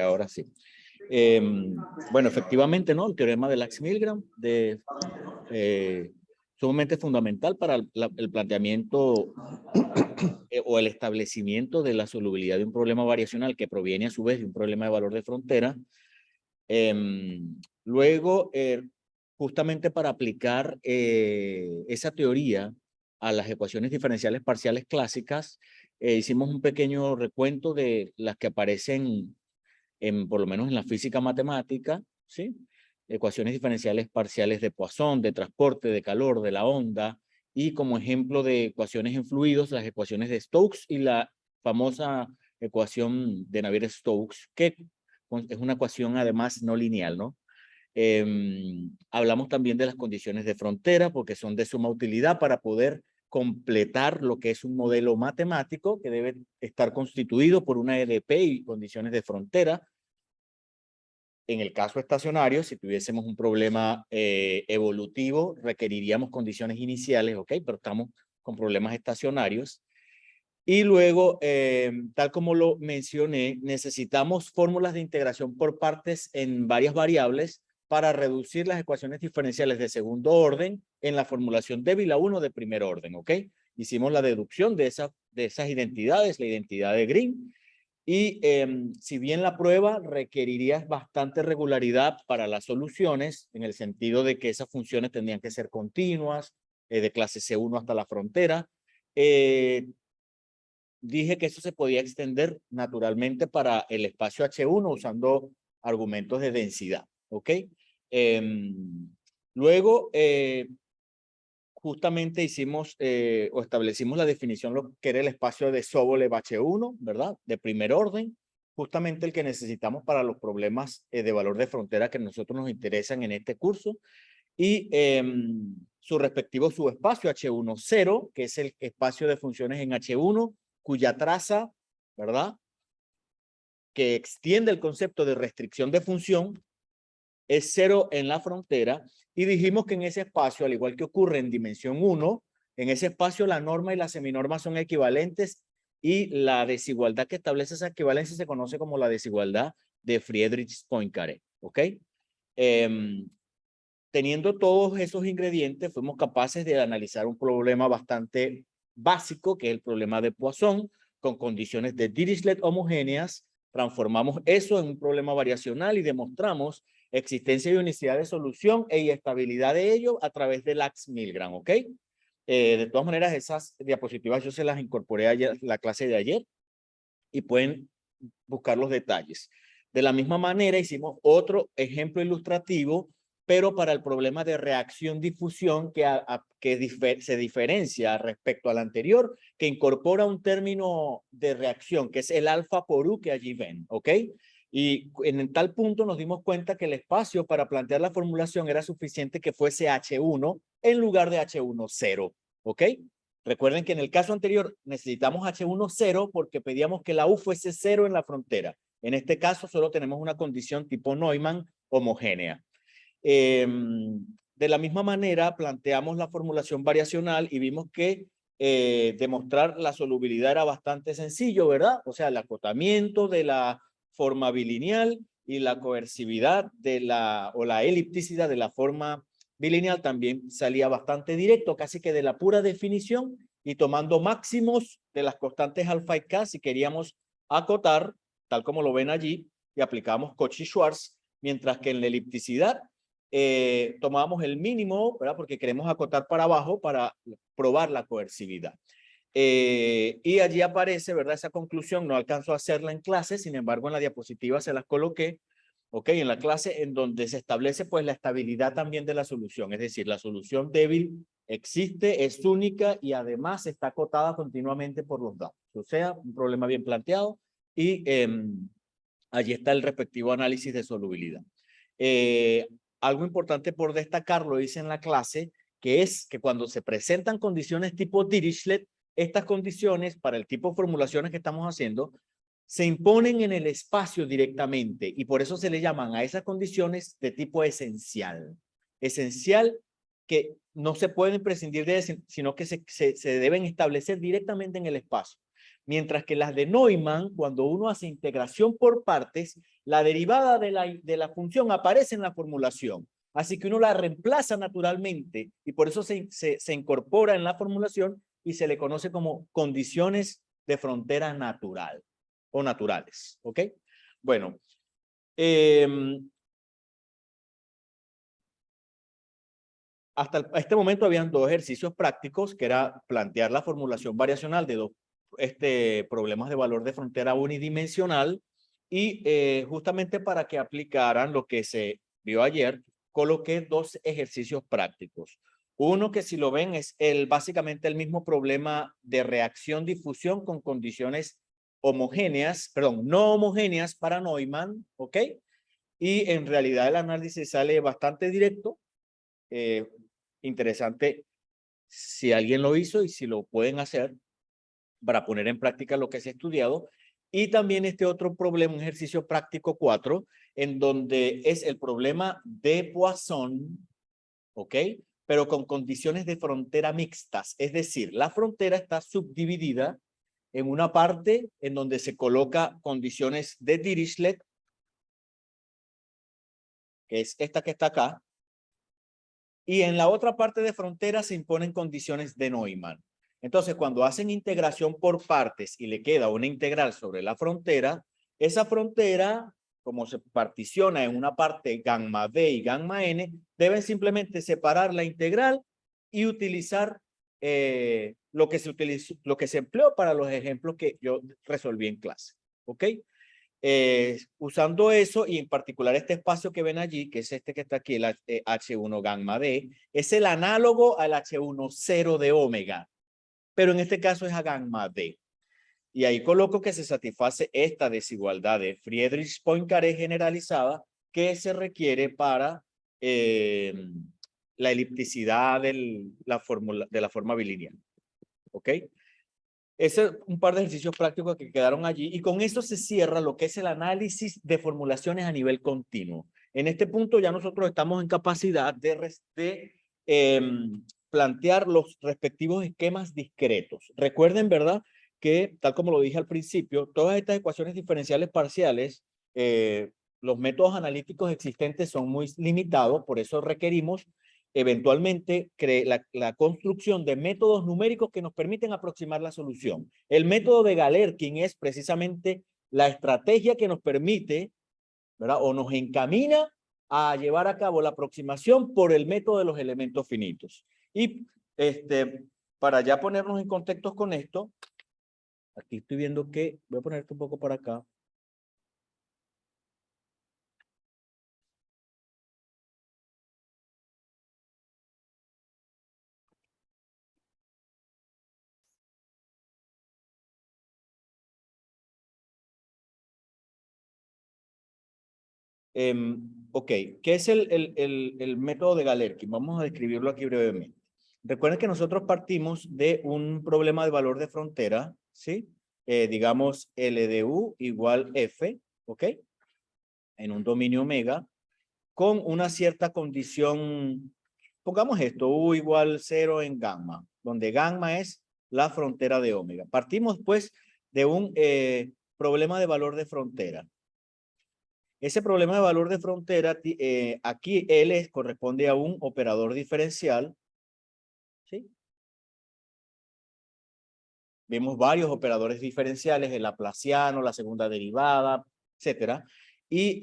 Ahora sí. Bueno, efectivamente, ¿no? El teorema de Lax-Milgram sumamente fundamental para el planteamiento o el establecimiento de la solubilidad de un problema variacional que proviene a su vez de un problema de valor de frontera. Luego, justamente para aplicar esa teoría a las ecuaciones diferenciales parciales clásicas, hicimos un pequeño recuento de las que aparecen por lo menos en la física matemática, ¿sí? Ecuaciones diferenciales parciales de Poisson, de transporte, de calor, de la onda, y como ejemplo de ecuaciones en fluidos, las ecuaciones de Stokes y la famosa ecuación de Navier-Stokes, que es una ecuación además no lineal, ¿no? Hablamos también de las condiciones de frontera, porque son de suma utilidad para poder completar lo que es un modelo matemático que debe estar constituido por una EDP y condiciones de frontera. En el caso estacionario, si tuviésemos un problema evolutivo, requeriríamos condiciones iniciales, ¿ok? Pero estamos con problemas estacionarios. Y luego, tal como lo mencioné, necesitamos fórmulas de integración por partes en varias variables para reducir las ecuaciones diferenciales de segundo orden en la formulación débil a 1 de primer orden, ¿ok? Hicimos la deducción de esas identidades, la identidad de Green, y si bien la prueba requeriría bastante regularidad para las soluciones, en el sentido de que esas funciones tendrían que ser continuas, de clase C1 hasta la frontera, dije que eso se podía extender naturalmente para el espacio H1 usando argumentos de densidad, ¿ok? Luego, justamente hicimos o establecimos la definición lo que era el espacio de Sobolev H1, ¿verdad? De primer orden, justamente el que necesitamos para los problemas de valor de frontera que a nosotros nos interesan en este curso, y su respectivo subespacio H1, 0, que es el espacio de funciones en H1, cuya traza, ¿verdad?, que extiende el concepto de restricción de función, es 0 en la frontera, y dijimos que en ese espacio, al igual que ocurre en dimensión 1, en ese espacio la norma y la seminorma son equivalentes, y la desigualdad que establece esa equivalencia se conoce como la desigualdad de Friedrich-Poincaré, ¿ok? Teniendo todos esos ingredientes, fuimos capaces de analizar un problema bastante básico, que es el problema de Poisson, con condiciones de Dirichlet homogéneas. Transformamos eso en un problema variacional y demostramos existencia y unicidad de solución e estabilidad de ello a través del Lax-Milgram, ¿ok? De todas maneras, esas diapositivas yo se las incorporé a la clase de ayer y pueden buscar los detalles. De la misma manera, hicimos otro ejemplo ilustrativo, pero para el problema de reacción-difusión que se diferencia respecto al anterior, que incorpora un término de reacción, que es el alfa por U que allí ven, ¿ok? Y en tal punto nos dimos cuenta que el espacio para plantear la formulación era suficiente que fuese H1 en lugar de H1 0, ¿ok? Recuerden que en el caso anterior necesitamos H1 0 porque pedíamos que la U fuese 0 en la frontera. En este caso solo tenemos una condición tipo Neumann homogénea. De la misma manera planteamos la formulación variacional y vimos que demostrar la solubilidad era bastante sencillo, ¿verdad? O sea, el acotamiento de la forma bilineal y la coercividad de la elipticidad de la forma bilineal también salía bastante directo, casi que de la pura definición, y tomando máximos de las constantes alfa y k si queríamos acotar, tal como lo ven allí, y aplicamos Cauchy-Schwarz, mientras que en la elipticidad tomábamos el mínimo, ¿verdad? Porque queremos acotar para abajo para probar la coercividad. Y allí aparece, ¿verdad? Esa conclusión, no alcanzo a hacerla en clase, sin embargo en la diapositiva se las coloqué, ¿ok? En la clase en donde se establece pues la estabilidad también de la solución, es decir, la solución débil existe, es única y además está acotada continuamente por los datos. O sea, un problema bien planteado y allí está el respectivo análisis de solubilidad. Algo importante por destacar, lo hice en la clase, que es que cuando se presentan condiciones tipo Dirichlet, estas condiciones para el tipo de formulaciones que estamos haciendo se imponen en el espacio directamente y por eso se le llaman a esas condiciones de tipo esencial. Esencial que no se pueden prescindir de eso, sino que se deben establecer directamente en el espacio. Mientras que las de Neumann, cuando uno hace integración por partes, la derivada de la función aparece en la formulación. Así que uno la reemplaza naturalmente y por eso se incorpora en la formulación y se le conoce como condiciones de frontera natural o naturales. ¿Ok? Bueno, hasta este momento habían dos ejercicios prácticos, que era plantear la formulación variacional de dos problemas de valor de frontera unidimensional y justamente para que aplicaran lo que se vio ayer, coloqué dos ejercicios prácticos. Uno que si lo ven es básicamente el mismo problema de reacción-difusión con condiciones homogéneas, perdón, no homogéneas para Neumann, ¿ok? Y en realidad el análisis sale bastante directo. Interesante si alguien lo hizo y si lo pueden hacer para poner en práctica lo que se ha estudiado. Y también este otro problema, un ejercicio práctico 4, en donde es el problema de Poisson, ¿ok? Pero con condiciones de frontera mixtas. Es decir, la frontera está subdividida en una parte en donde se coloca condiciones de Dirichlet, que es esta que está acá, y en la otra parte de frontera se imponen condiciones de Neumann. Entonces, cuando hacen integración por partes y le queda una integral sobre la frontera, esa frontera, como se particiona en una parte gamma D y gamma N, deben simplemente separar la integral y utilizar lo que se empleó para los ejemplos que yo resolví en clase. ¿Ok? Usando eso y en particular este espacio que ven allí, que es este que está aquí, el H1 gamma D, es el análogo al H1,0 de omega, pero en este caso es a gamma D. Y ahí coloco que se satisface esta desigualdad de Friedrich-Poincaré generalizada que se requiere para la elipticidad de la forma bilineal. ¿Ok? Ese es un par de ejercicios prácticos que quedaron allí y con eso se cierra lo que es el análisis de formulaciones a nivel continuo. En este punto ya nosotros estamos en capacidad de plantear los respectivos esquemas discretos. Recuerden, ¿verdad? Que tal como lo dije al principio, todas estas ecuaciones diferenciales parciales, los métodos analíticos existentes son muy limitados, por eso requerimos eventualmente la construcción de métodos numéricos que nos permiten aproximar la solución. El método de Galerkin es precisamente la estrategia que nos permite, ¿verdad? O nos encamina a llevar a cabo la aproximación por el método de los elementos finitos. Y para ya ponernos en contexto con esto, aquí estoy viendo que, voy a ponerte un poco por acá. Ok, ¿qué es el método de Galerkin? Vamos a describirlo aquí brevemente. Recuerden que nosotros partimos de un problema de valor de frontera, ¿sí? Digamos LDU igual F, ¿ok? En un dominio omega, con una cierta condición, pongamos esto, U igual 0 en gamma, donde gamma es la frontera de omega. Partimos pues de un problema de valor de frontera. Ese problema de valor de frontera, aquí L corresponde a un operador diferencial, ¿sí? Vemos varios operadores diferenciales, el laplaciano, la segunda derivada, etcétera. Y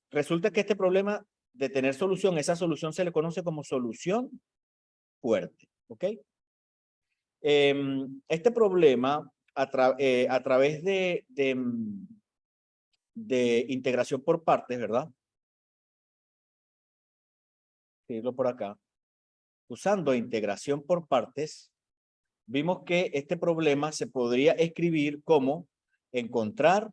resulta que este problema de tener solución, esa solución se le conoce como solución fuerte, ¿ok? Este problema, a través de integración por partes, ¿verdad? Escribirlo por acá. Usando integración por partes, vimos que este problema se podría escribir como encontrar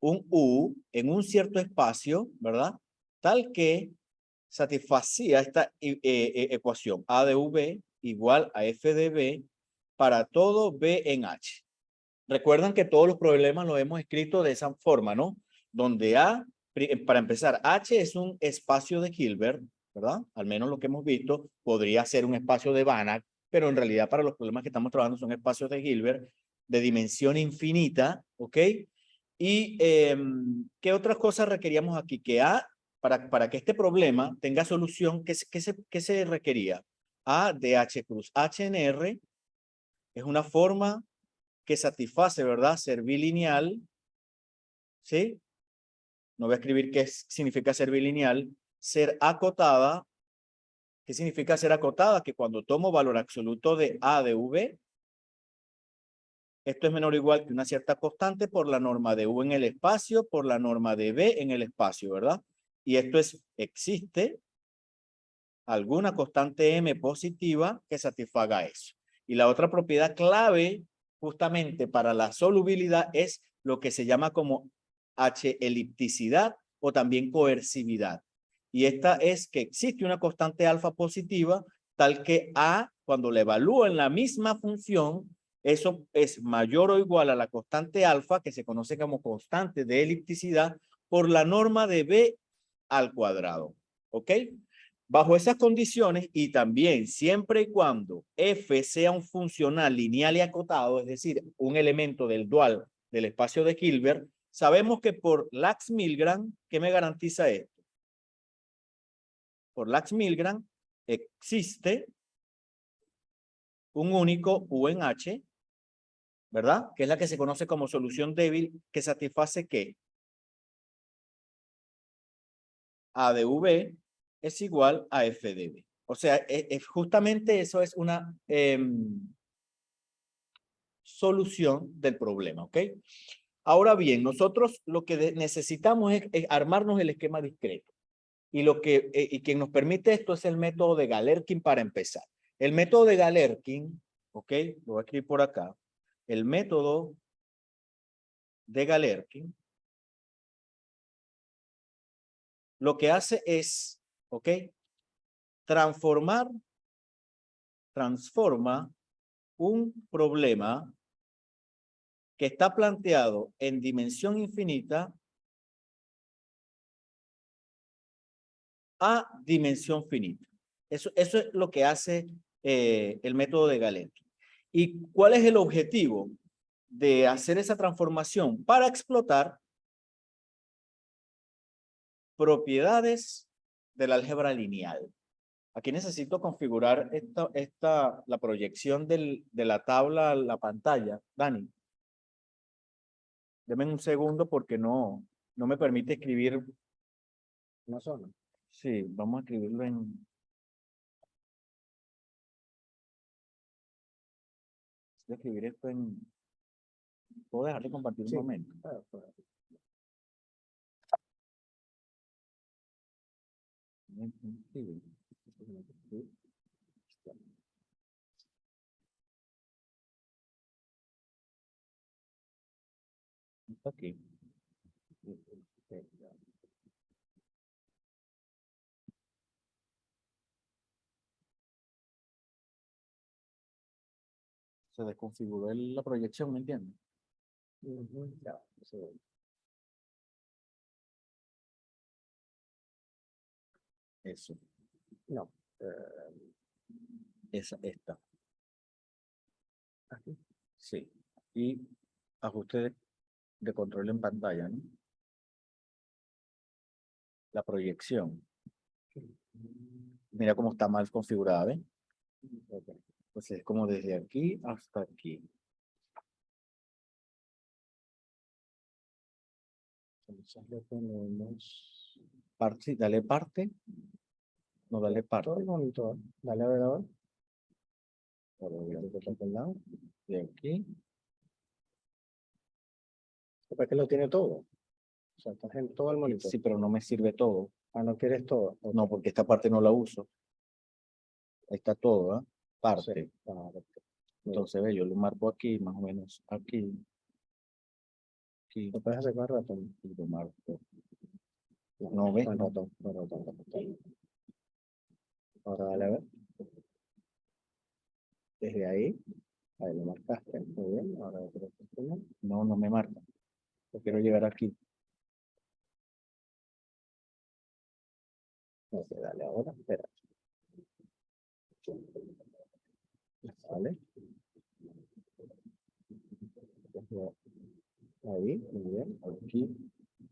un U en un cierto espacio, ¿verdad? Tal que satisfacía esta ecuación A de V igual a F de B para todo B en H. Recuerdan que todos los problemas los hemos escrito de esa forma, ¿no? Donde para empezar, H es un espacio de Hilbert, ¿verdad? Al menos lo que hemos visto, podría ser un espacio de Banach, pero en realidad para los problemas que estamos trabajando son espacios de Hilbert de dimensión infinita, ¿ok? Y ¿qué otras cosas requeríamos aquí? Que A, para que este problema tenga solución, ¿qué se requería? A de H cruz H en R es una forma que satisface, ¿verdad? Ser bilineal, ¿sí? No voy a escribir qué significa ser bilineal. Ser acotada. ¿Qué significa ser acotada? Que cuando tomo valor absoluto de A de V, esto es menor o igual que una cierta constante por la norma de U en el espacio, por la norma de B en el espacio, ¿verdad? Y esto es, existe alguna constante M positiva que satisfaga eso. Y la otra propiedad clave justamente para la solubilidad es lo que se llama como H-elipticidad o también coercividad. Y esta es que existe una constante alfa positiva tal que A, cuando le evalúo en la misma función, eso es mayor o igual a la constante alfa, que se conoce como constante de elipticidad, por la norma de B al cuadrado. ¿Ok? Bajo esas condiciones y también siempre y cuando F sea un funcional lineal y acotado, es decir, un elemento del dual del espacio de Hilbert, sabemos que por Lax-Milgram, ¿qué me garantiza esto? Por Lax-Milgram existe un único U en H, ¿verdad? Que es la que se conoce como solución débil que satisface que A de V es igual a F de B. O sea, justamente eso es una solución del problema, ¿ok? Ahora bien, nosotros lo que necesitamos es armarnos el esquema discreto. Y quien nos permite esto es el método de Galerkin para empezar. El método de Galerkin, ¿ok? Lo voy a escribir por acá. El método de Galerkin lo que hace es, ¿ok? Transforma un problema que está planteado en dimensión infinita a dimensión finita. Eso es lo que hace el método de Galerkin. ¿Y cuál es el objetivo de hacer esa transformación? Para explotar propiedades del álgebra lineal. Aquí necesito configurar la proyección de la tabla a la pantalla. Dani, deme un segundo porque no me permite escribir No solo. Sí, vamos a escribirlo en... Voy a escribir esto en... ¿Puedo dejar de compartir un momento? Claro. Está aquí. Se desconfiguró la proyección, ¿me entiendes? Ya, sí. Eso. No. Esta. Aquí. Sí. Y ajuste de control en pantalla, ¿no? La proyección. Mira cómo está mal configurada, ¿ven? Pues es como desde aquí hasta aquí. Entonces le ponemos Parte, dale parte. No, dale parte. todo el monitor. Dale a ver ahora. De lado. De aquí. ¿Para qué lo tiene todo? O sea, estás en todo el monitor. Sí, pero no me sirve todo. Ah, no quieres todo. Okay. No, porque esta parte no la uso. Ahí está todo, ¿eh? Parte. Sí. Ah, Entonces, ve, yo lo marco aquí, más o menos aquí. Aquí. ¿lo puedes hacer con ratón? Y lo marco. No, ¿ves? Con No. ratón. Ahora dale a ver. Desde ahí lo marcaste. Muy bien. Ahora otro. No, no me marca. Yo quiero llegar aquí. Ok, dale ahora. Espera. ¿Vale? Ahí, muy bien.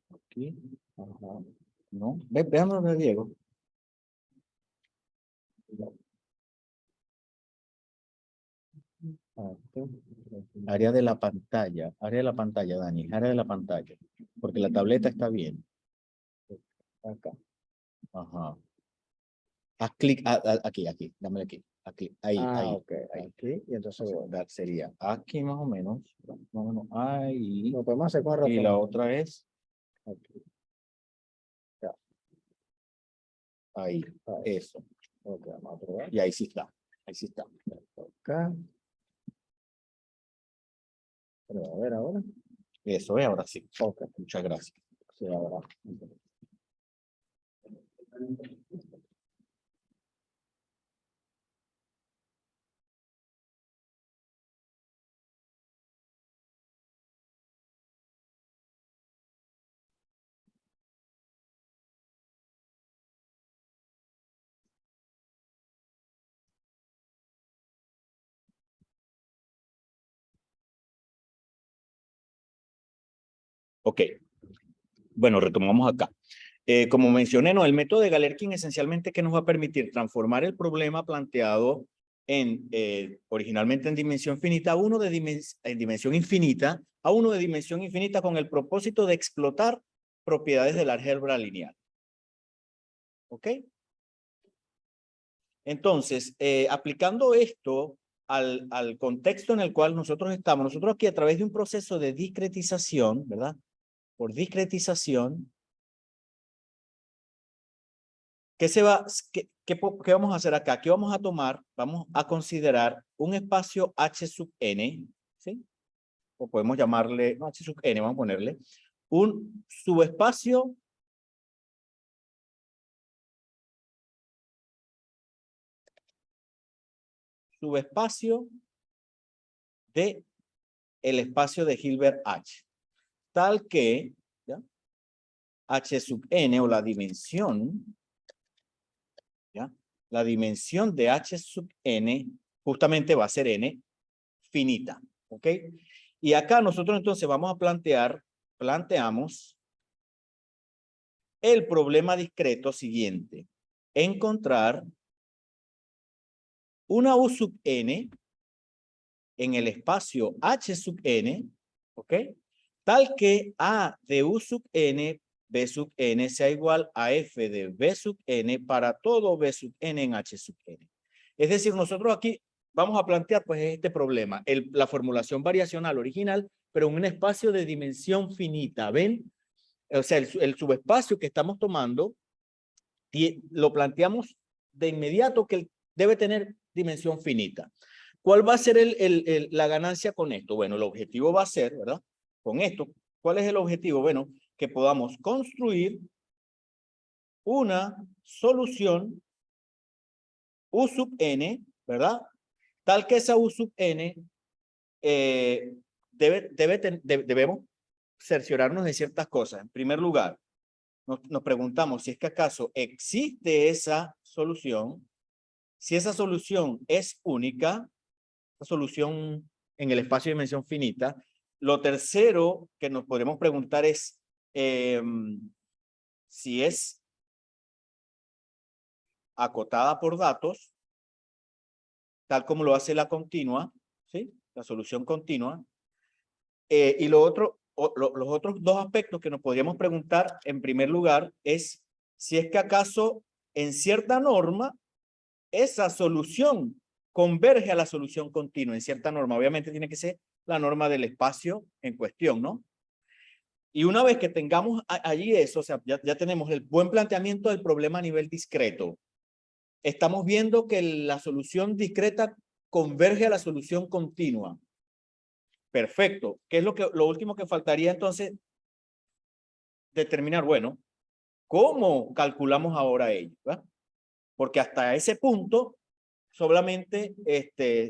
Aquí. Ajá. No, veamos de Diego. Área de la pantalla, Dani, área de la pantalla, porque la tableta está bien. Acá. Ajá. Haz clic aquí, dámele aquí, ahí, ahí. Ok, aquí, y entonces Sería aquí más o menos, ahí. lo podemos hacer con el Y ratón. la otra es Aquí. Ya. ahí, eso. Ok, vamos a probar. Y ahí sí está, Acá. Pero a ver ahora. Eso es, ahora sí. Ok, Muchas gracias. sí, ahora. Ok. Bueno, retomamos acá. Como mencioné, no, el método de Galerkin esencialmente que nos va a permitir transformar el problema planteado en originalmente en dimensión finita a uno de dimensión infinita, a uno de dimensión infinita con el propósito de explotar propiedades del álgebra lineal. ¿Ok? Entonces, aplicando esto al contexto en el cual nosotros estamos, nosotros aquí a través de un proceso de discretización, ¿verdad? Por discretización, ¿qué vamos a hacer acá? Aquí vamos a tomar, vamos a considerar un espacio H sub n, ¿sí? O podemos llamarle, no, H sub n, vamos a ponerle, un subespacio de el espacio de Hilbert H, tal que, ¿ya? H sub n o la dimensión, ¿ya? La dimensión de H sub n justamente va a ser n finita, ¿ok? Y acá nosotros entonces vamos a planteamos el problema discreto siguiente: encontrar una U sub n en el espacio H sub n, ¿ok? Tal que A de U sub n, B sub n sea igual a F de B sub n para todo B sub n en H sub n. Es decir, nosotros aquí vamos a plantear pues este problema, la formulación variacional original, pero en un espacio de dimensión finita, ¿ven? O sea, el subespacio que estamos tomando lo planteamos de inmediato que debe tener dimensión finita. ¿Cuál va a ser la ganancia con esto? Bueno, el objetivo va a ser, ¿verdad? Con esto, ¿cuál es el objetivo? Bueno, que podamos construir una solución U sub n, ¿verdad? Tal que esa U sub n debemos cerciorarnos de ciertas cosas. En primer lugar, nos preguntamos si es que acaso existe esa solución, si esa solución es única, esa solución en el espacio de dimensión finita. Lo tercero que nos podemos preguntar es si es acotada por datos, tal como lo hace la continua, ¿sí? La solución continua. Y los otros dos aspectos que nos podríamos preguntar en primer lugar es si es que acaso en cierta norma esa solución converge a la solución continua en cierta norma. Obviamente tiene que ser la norma del espacio en cuestión, ¿no? Y una vez que tengamos allí eso, o sea, ya tenemos el buen planteamiento del problema a nivel discreto. Estamos viendo que la solución discreta converge a la solución continua. Perfecto. ¿Qué es lo último que faltaría entonces? Determinar, bueno, ¿cómo calculamos ahora ello? ¿verdad? Porque hasta ese punto solamente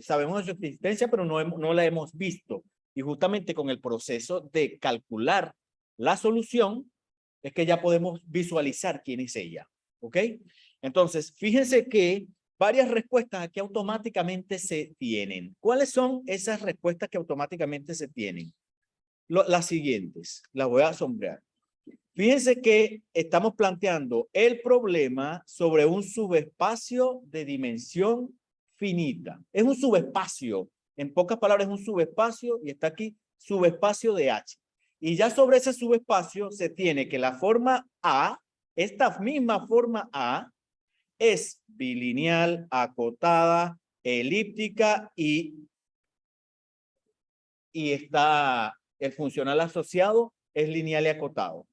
sabemos de su existencia, pero no la hemos visto. Y justamente con el proceso de calcular la solución es que ya podemos visualizar quién es ella. ¿Ok? Entonces, fíjense que varias respuestas aquí automáticamente se tienen. ¿Cuáles son esas respuestas que automáticamente se tienen? Las siguientes, las voy a sombrear. Fíjense que estamos planteando el problema sobre un subespacio de dimensión finita. Es un subespacio, en pocas palabras es un subespacio y está aquí subespacio de H. Y ya sobre ese subespacio se tiene que la forma A, esta misma forma A, es bilineal, acotada, elíptica y está el funcional asociado es lineal y acotado.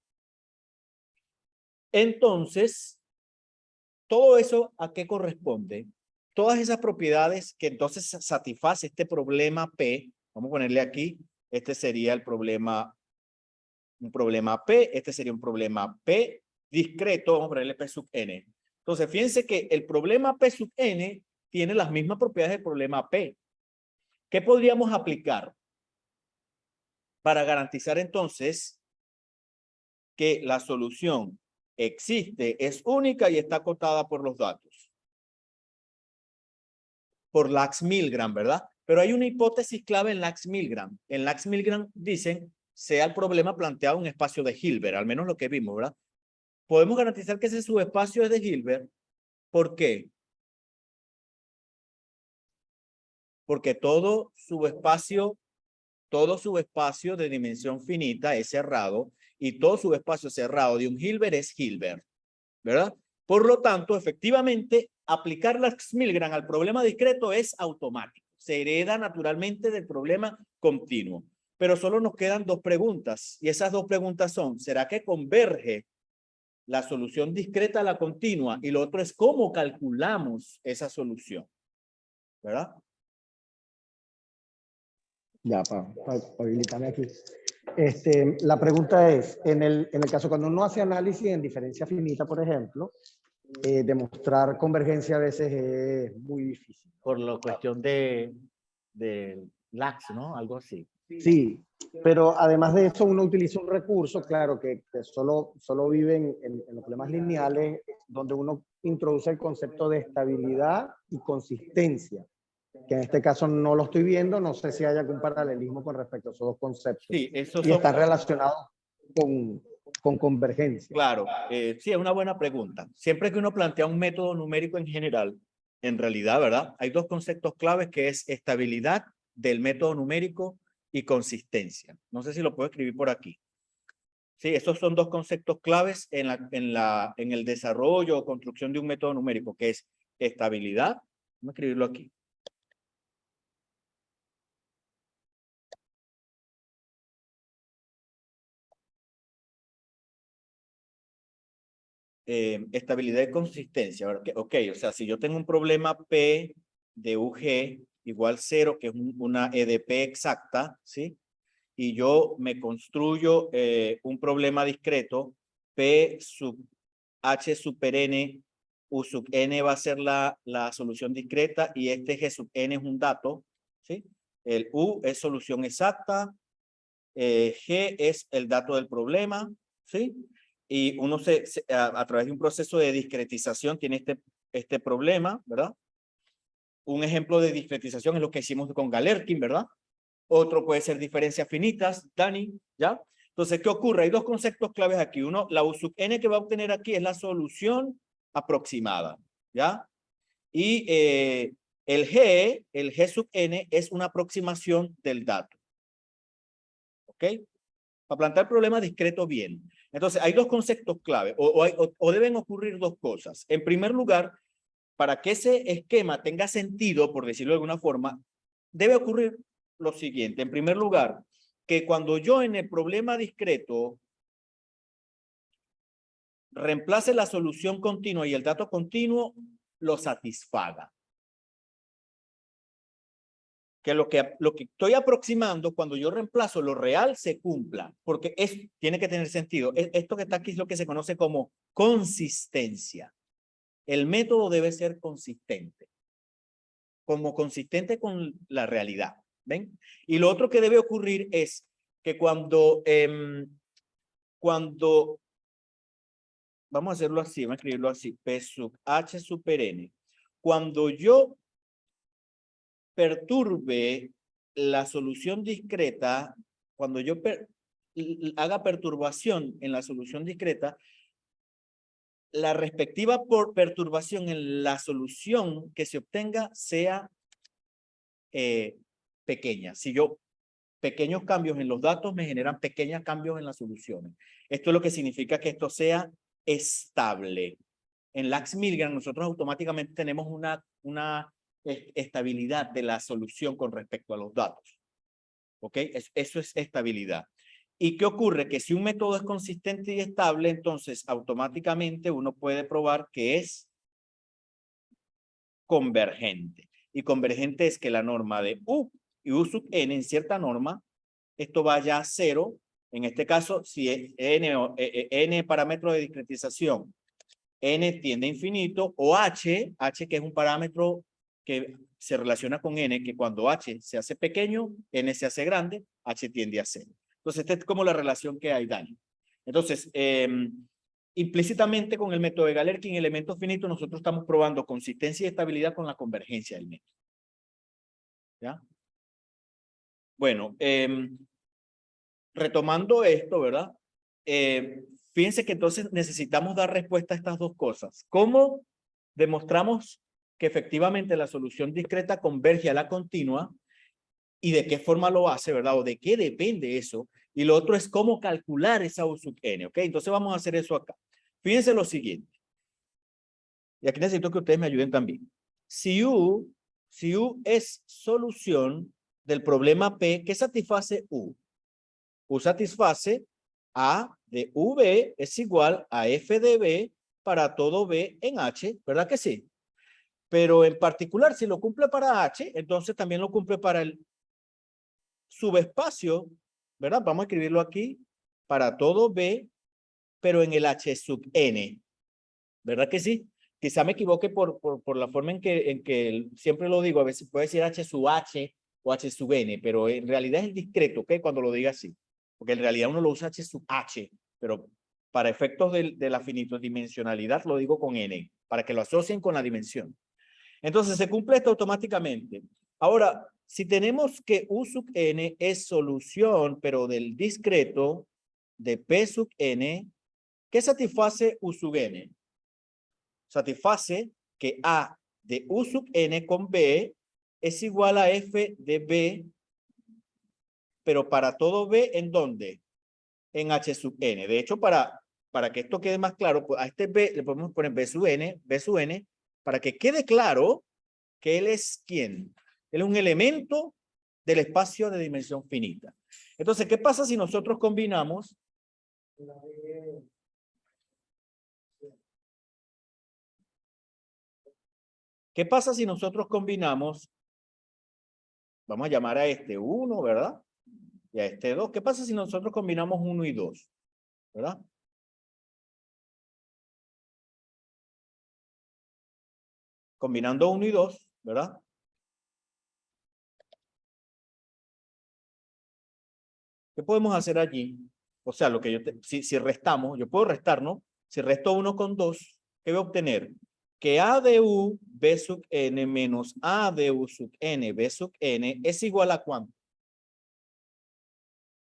Entonces, todo eso, ¿a qué corresponde? Todas esas propiedades que entonces satisface este problema P, vamos a ponerle aquí, este sería el problema, un problema P, este sería un problema P discreto, vamos a ponerle P sub n. Entonces, fíjense que el problema P sub n tiene las mismas propiedades del problema P. ¿Qué podríamos aplicar para garantizar entonces que la solución existe, es única y está acotada por los datos? Por Lax-Milgram, ¿verdad? Pero hay una hipótesis clave en Lax-Milgram. En Lax-Milgram dicen, sea el problema planteado en un espacio de Hilbert, al menos lo que vimos, ¿verdad? Podemos garantizar que ese subespacio es de Hilbert. ¿Por qué? Porque todo subespacio de dimensión finita es cerrado y todo subespacio cerrado de un Hilbert es Hilbert, ¿verdad? Por lo tanto, efectivamente, aplicar Lax-Milgram al problema discreto es automático. Se hereda naturalmente del problema continuo. Pero solo nos quedan dos preguntas. Y esas dos preguntas son, ¿será que converge la solución discreta a la continua? Y lo otro es, ¿cómo calculamos esa solución? ¿Verdad? Ya, para habilitarme aquí. La pregunta es, en el caso cuando uno hace análisis en diferencia finita, por ejemplo, demostrar convergencia a veces es muy difícil. Por la cuestión de Lax, ¿no? Algo así. Sí, pero además de eso uno utiliza un recurso, claro, que solo vive en los problemas lineales, donde uno introduce el concepto de estabilidad y consistencia, que en este caso no lo estoy viendo, no sé si hay algún paralelismo con respecto a esos dos conceptos. Sí, esos y son... están relacionados con convergencia. Claro, sí, es una buena pregunta. Siempre que uno plantea un método numérico en general, en realidad, ¿verdad? Hay dos conceptos claves que es estabilidad del método numérico y consistencia. No sé si lo puedo escribir por aquí. Sí, esos son dos conceptos claves en el desarrollo o construcción de un método numérico, que es estabilidad. Vamos a escribirlo aquí. Estabilidad y consistencia. Ok, o sea, si yo tengo un problema P de UG igual 0, que es una EDP exacta, ¿sí? Y yo me construyo un problema discreto, P sub H super N, U sub N va a ser la solución discreta y este G sub N es un dato, ¿sí? El U es solución exacta, G es el dato del problema, ¿sí? Y uno a través de un proceso de discretización tiene este problema, ¿verdad? Un ejemplo de discretización es lo que hicimos con Galerkin, ¿verdad? Otro puede ser diferencias finitas, Dani, ¿ya? Entonces, ¿qué ocurre? Hay dos conceptos claves aquí. Uno, la U sub n que va a obtener aquí es la solución aproximada, ¿ya? Y el G sub n es una aproximación del dato, ¿ok? Para plantear problemas discretos bien. Entonces, hay dos conceptos clave o deben ocurrir dos cosas. En primer lugar, para que ese esquema tenga sentido, por decirlo de alguna forma, debe ocurrir lo siguiente. En primer lugar, que cuando yo en el problema discreto reemplace la solución continua y el dato continuo, lo satisfaga. Que lo que estoy aproximando, cuando yo reemplazo lo real, se cumpla, porque tiene que tener sentido. Esto que está aquí es lo que se conoce como consistencia. El método debe ser consistente, como consistente con la realidad, ¿ven? Y lo otro que debe ocurrir es que cuando vamos a hacerlo así, vamos a escribirlo así, P sub H super N. cuando yo perturbe la solución discreta, cuando yo haga perturbación en la solución discreta, la respectiva perturbación en la solución que se obtenga sea pequeña. Si yo pequeños cambios en los datos me generan pequeños cambios en las soluciones. Esto es lo que significa que esto sea estable. En Lax-Milgram nosotros automáticamente tenemos una estabilidad de la solución con respecto a los datos. ¿Ok? Eso es estabilidad. ¿Y qué ocurre? Que si un método es consistente y estable, entonces automáticamente uno puede probar que es convergente. Y convergente es que la norma de U y U sub n en cierta norma, esto vaya a 0. En este caso, si es n parámetro de discretización, n tiende a infinito, o h que es un parámetro que se relaciona con n, que cuando h se hace pequeño, n se hace grande, h tiende a 0. Entonces, esta es como la relación que hay, Dani. Entonces, implícitamente con el método de Galerkin, elementos finitos, nosotros estamos probando consistencia y estabilidad con la convergencia del método. ¿Ya? Bueno, retomando esto, ¿verdad? Fíjense que entonces necesitamos dar respuesta a estas dos cosas. ¿Cómo demostramos que efectivamente la solución discreta converge a la continua? ¿Y de qué forma lo hace, verdad? ¿O de qué depende eso? Y lo otro es cómo calcular esa U sub n, ¿ok? Entonces vamos a hacer eso acá. Fíjense lo siguiente. Y aquí necesito que ustedes me ayuden también. Si U es solución del problema P, ¿qué satisface U? U satisface A de V es igual a F de B para todo B en H, ¿verdad que sí? Pero en particular, si lo cumple para H, entonces también lo cumple para el subespacio, ¿verdad? Vamos a escribirlo aquí, para todo B, pero en el H sub n, ¿verdad que sí? Quizá me equivoque por la forma en que siempre lo digo, a veces puede decir H sub H o H sub n, pero en realidad es el discreto, ¿ok? Cuando lo diga así, porque en realidad uno lo usa H sub H, pero para efectos de la finitodimensionalidad lo digo con n, para que lo asocien con la dimensión. Entonces se cumple esto automáticamente. Ahora, si tenemos que U sub n es solución, pero del discreto de P sub n, ¿qué satisface U sub n? Satisface que A de U sub n con B es igual a F de B, pero para todo B, ¿en dónde? En H sub n. De hecho, para que esto quede más claro, pues a este B le podemos poner B sub n, para que quede claro que él es ¿quién? Él es un elemento del espacio de dimensión finita. Entonces, ¿qué pasa si nosotros combinamos? ¿Qué pasa si nosotros combinamos? Vamos a llamar a este 1, ¿verdad? Y a este 2. ¿Qué pasa si nosotros combinamos 1 y 2? ¿Verdad? Combinando 1 y 2, ¿verdad? ¿Qué podemos hacer allí? O sea, lo que yo si restamos, yo puedo restar, ¿no? Si resto 1 con 2, ¿qué voy a obtener? Que A de U B sub n menos A de U sub n B sub n es igual a ¿cuánto?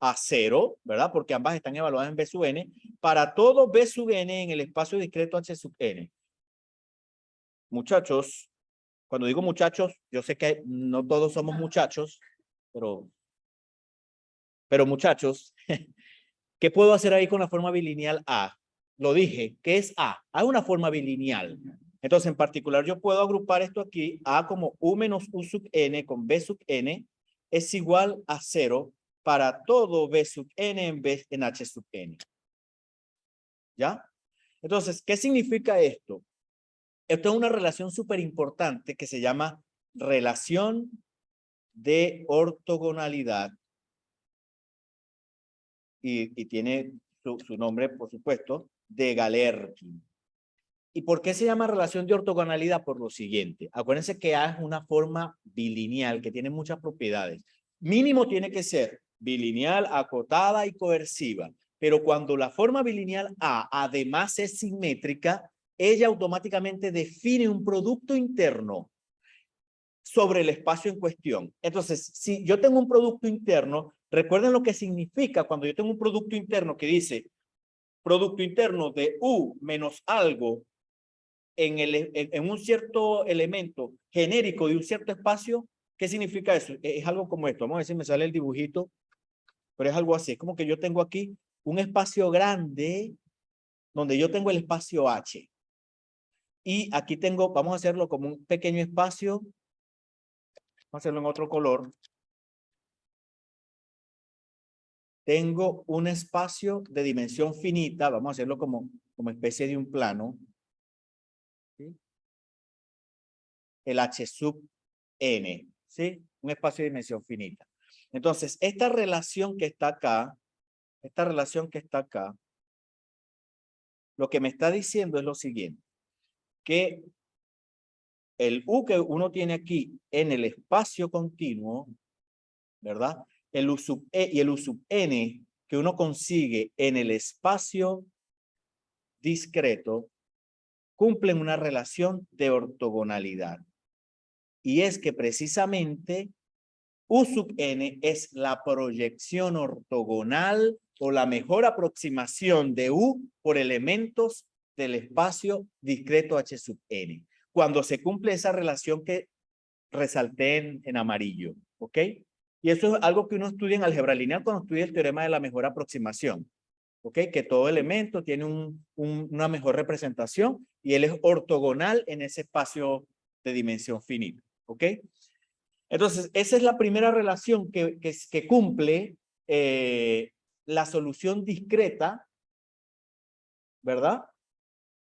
A 0, ¿verdad? Porque ambas están evaluadas en B sub n, para todo B sub n en el espacio discreto H sub n. Muchachos, cuando digo muchachos, yo sé que no todos somos muchachos, pero muchachos, ¿qué puedo hacer ahí con la forma bilineal A? Lo dije, ¿qué es A? A es una forma bilineal. Entonces, en particular, yo puedo agrupar esto aquí, A como U menos U sub n con B sub n es igual a 0 para todo B sub n en H sub n. ¿Ya? Entonces, ¿qué significa esto? Esto es una relación súper importante que se llama relación de ortogonalidad. Y tiene su nombre, por supuesto, de Galerkin. ¿Y por qué se llama relación de ortogonalidad? Por lo siguiente. Acuérdense que A es una forma bilineal que tiene muchas propiedades. Mínimo tiene que ser bilineal, acotada y coerciva. Pero cuando la forma bilineal A además es simétrica, ella automáticamente define un producto interno sobre el espacio en cuestión. Entonces, si yo tengo un producto interno, recuerden lo que significa cuando yo tengo un producto interno que dice producto interno de U menos algo en un cierto elemento genérico de un cierto espacio. ¿Qué significa eso? Es algo como esto. Vamos a ver si me sale el dibujito, pero es algo así. Es como que yo tengo aquí un espacio grande donde yo tengo el espacio H. Y aquí tengo, vamos a hacerlo como un pequeño espacio. Vamos a hacerlo en otro color. Tengo un espacio de dimensión finita. Vamos a hacerlo como especie de un plano. ¿Sí? El H sub n. ¿Sí? Un espacio de dimensión finita. Entonces, esta relación que está acá, lo que me está diciendo es lo siguiente, que el U que uno tiene aquí en el espacio continuo, ¿verdad? El U sub E y el U sub N que uno consigue en el espacio discreto, cumplen una relación de ortogonalidad. Y es que precisamente U sub n es la proyección ortogonal o la mejor aproximación de U por elementos del espacio discreto H sub n. Cuando se cumple esa relación que resalté en amarillo, ¿ok? Y eso es algo que uno estudia en álgebra lineal cuando estudia el teorema de la mejor aproximación, ¿ok? Que todo elemento tiene una mejor representación y él es ortogonal en ese espacio de dimensión finita, ¿ok? Entonces, esa es la primera relación que cumple la solución discreta, ¿verdad?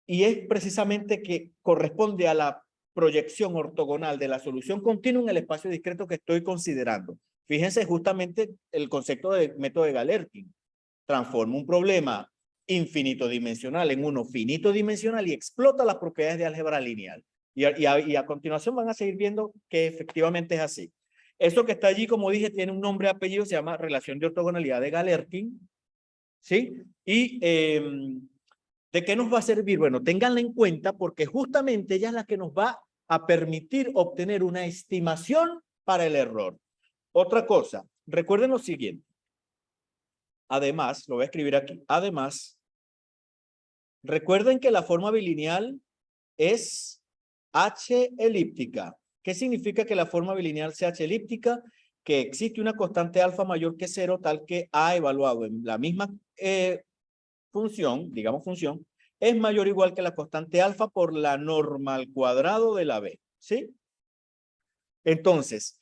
Y es precisamente que corresponde a la proyección ortogonal de la solución continua en el espacio discreto que estoy considerando. Fíjense justamente el concepto de método de Galerkin. Transforma un problema infinito dimensional en uno finito dimensional y explota las propiedades de álgebra lineal. Y a continuación van a seguir viendo que efectivamente es así. Eso que está allí, como dije, tiene un nombre y apellido, se llama relación de ortogonalidad de Galerkin. ¿Sí? Y ¿de qué nos va a servir? Bueno, ténganla en cuenta porque justamente ella es la que nos va a permitir obtener una estimación para el error. Otra cosa, recuerden lo siguiente. Además, lo voy a escribir aquí. Además, recuerden que la forma bilineal es H elíptica. ¿Qué significa que la forma bilineal sea H elíptica? Que existe una constante alfa mayor que 0, tal que A evaluado en la misma función, digamos función, es mayor o igual que la constante alfa por la norma al cuadrado de la B. ¿Sí? Entonces,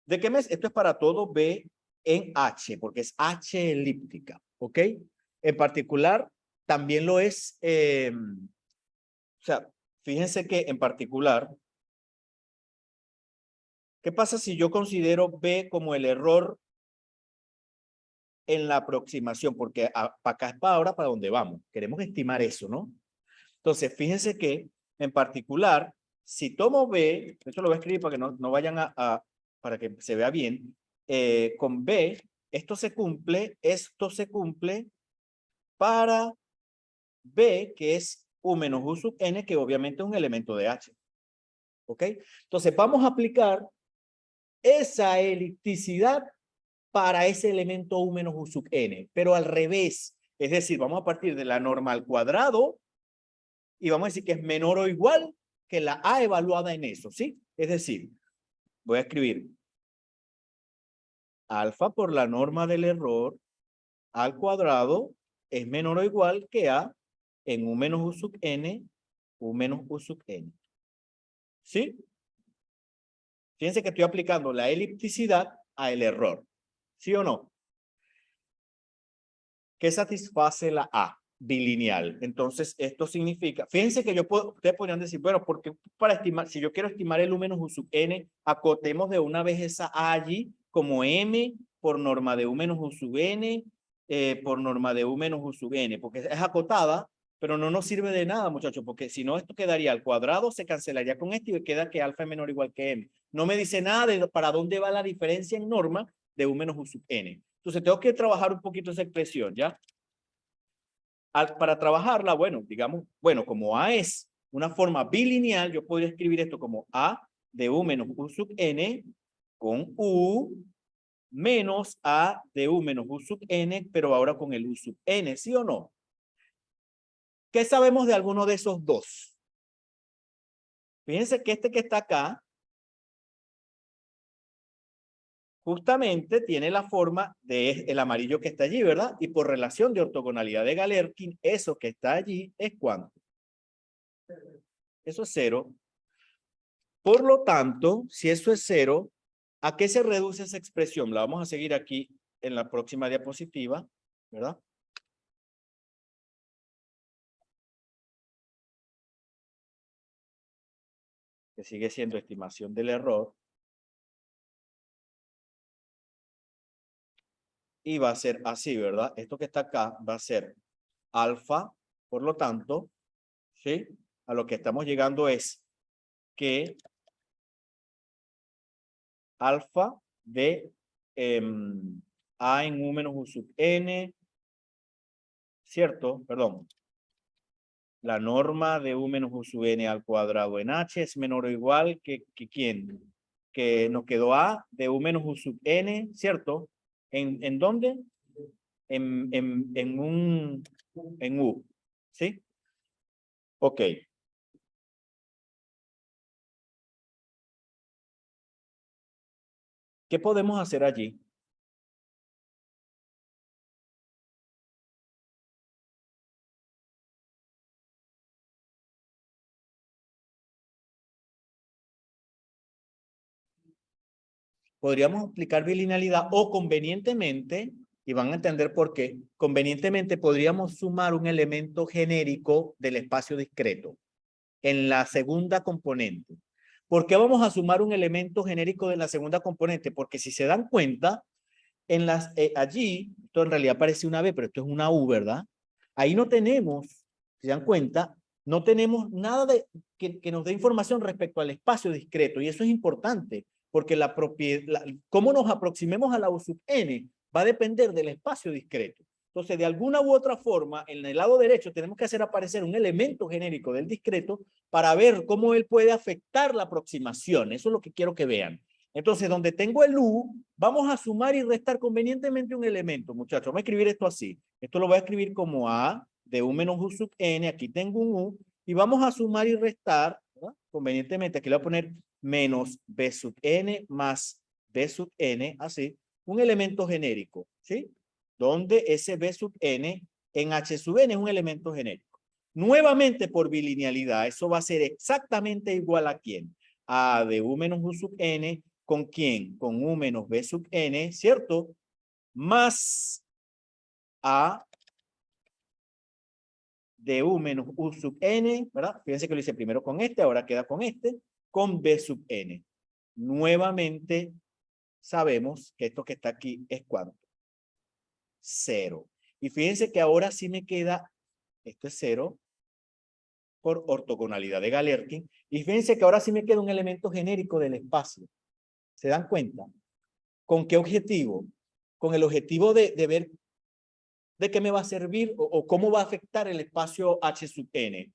¿de qué mes? Esto es para todo B en H, porque es H elíptica. ¿Ok? En particular, también lo es, o sea, fíjense que en particular, ¿qué pasa si yo considero B como el error en la aproximación? Porque para acá es para ahora para dónde vamos. Queremos estimar eso, ¿no? Entonces, fíjense que en particular, si tomo B, esto lo voy a escribir para que no vayan para que se vea bien, con B, esto se cumple para B, que es U menos U sub N, que obviamente es un elemento de H. ¿Ok? Entonces, vamos a aplicar esa elipticidad para ese elemento U menos U sub N, pero al revés. Es decir, vamos a partir de la norma al cuadrado y vamos a decir que es menor o igual que la A evaluada en eso, ¿sí? Es decir, voy a escribir alfa por la norma del error al cuadrado es menor o igual que A en U menos U sub N, U menos U sub N. ¿Sí? Fíjense que estoy aplicando la elipticidad al error. ¿Sí o no? ¿Qué satisface la A? Bilineal. Entonces, esto significa, fíjense que ustedes podrían decir, bueno, porque para estimar, si yo quiero estimar el U menos U sub N, acotemos de una vez esa A allí como M por norma de U menos U sub N, por norma de U menos U sub N, porque es acotada, pero no nos sirve de nada, muchachos, porque si no, esto quedaría al cuadrado, se cancelaría con esto y queda que alfa es menor o igual que M. No me dice nada de para dónde va la diferencia en norma de U menos U sub N. Entonces, tengo que trabajar un poquito esa expresión, ¿ya? Para trabajarla, bueno, digamos, bueno, como A es una forma bilineal, yo podría escribir esto como A de U menos U sub n con U menos A de U menos U sub n, pero ahora con el U sub n, ¿sí o no? ¿Qué sabemos de alguno de esos dos? Fíjense que este que está acá, justamente tiene la forma de el amarillo que está allí, ¿verdad? Y por relación de ortogonalidad de Galerkin, eso que está allí es ¿cuánto? Eso es 0. Por lo tanto, si eso es 0, ¿a qué se reduce esa expresión? La vamos a seguir aquí en la próxima diapositiva, ¿verdad? Que sigue siendo estimación del error. Y va a ser así, ¿verdad? Esto que está acá va a ser alfa, por lo tanto, ¿sí? A lo que estamos llegando es que alfa de A en U menos U sub n, ¿cierto? Perdón. La norma de U menos U sub n al cuadrado en H es menor o igual que ¿quién? Que nos quedó A de U menos U sub n, ¿cierto? ¿En dónde? En U, ¿sí? Ok. ¿Qué podemos hacer allí? Podríamos aplicar bilinealidad o convenientemente, y van a entender por qué, convenientemente podríamos sumar un elemento genérico del espacio discreto en la segunda componente. ¿Por qué vamos a sumar un elemento genérico de la segunda componente? Porque si se dan cuenta, allí, esto en realidad parece una B, pero esto es una U, ¿verdad? Ahí no tenemos, si se dan cuenta, no tenemos nada que nos dé información respecto al espacio discreto, y eso es importante, porque la propiedad, cómo nos aproximemos a la U sub n va a depender del espacio discreto. Entonces, de alguna u otra forma, en el lado derecho tenemos que hacer aparecer un elemento genérico del discreto para ver cómo él puede afectar la aproximación. Eso es lo que quiero que vean. Entonces, donde tengo el U, vamos a sumar y restar convenientemente un elemento, muchachos. Vamos a escribir esto así. Esto lo voy a escribir como A de U menos U sub n. Aquí tengo un U. Y vamos a sumar y restar, ¿verdad? Convenientemente. Aquí le voy a poner menos B sub n más B sub n, así. Un elemento genérico, ¿sí? Donde ese B sub n en H sub n es un elemento genérico. Nuevamente por bilinealidad, eso va a ser exactamente igual a ¿quién? A de U menos U sub n. ¿Con quién? Con U menos B sub n, ¿cierto? Más A de U menos U sub n, ¿verdad? Fíjense que lo hice primero con este, ahora queda con este, con B sub n. Nuevamente sabemos que esto que está aquí es ¿cuánto? 0. Y fíjense que ahora sí me queda, esto es 0, por ortogonalidad de Galerkin. Y fíjense que ahora sí me queda un elemento genérico del espacio. ¿Se dan cuenta? ¿Con qué objetivo? Con el objetivo de ver de qué me va a servir o cómo va a afectar el espacio H sub n.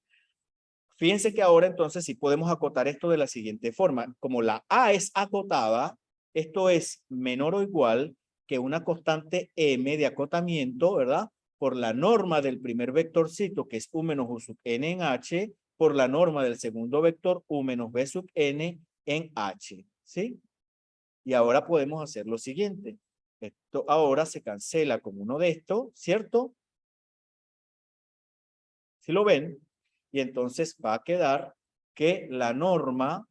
Fíjense que ahora entonces sí podemos acotar esto de la siguiente forma. Como la A es acotada, esto es menor o igual que una constante m de acotamiento, ¿verdad? Por la norma del primer vectorcito, que es U menos U sub n en H, por la norma del segundo vector, U menos B sub n en H, ¿sí? Y ahora podemos hacer lo siguiente. Esto ahora se cancela con uno de estos, ¿cierto? ¿Sí lo ven? Y entonces va a quedar que la norma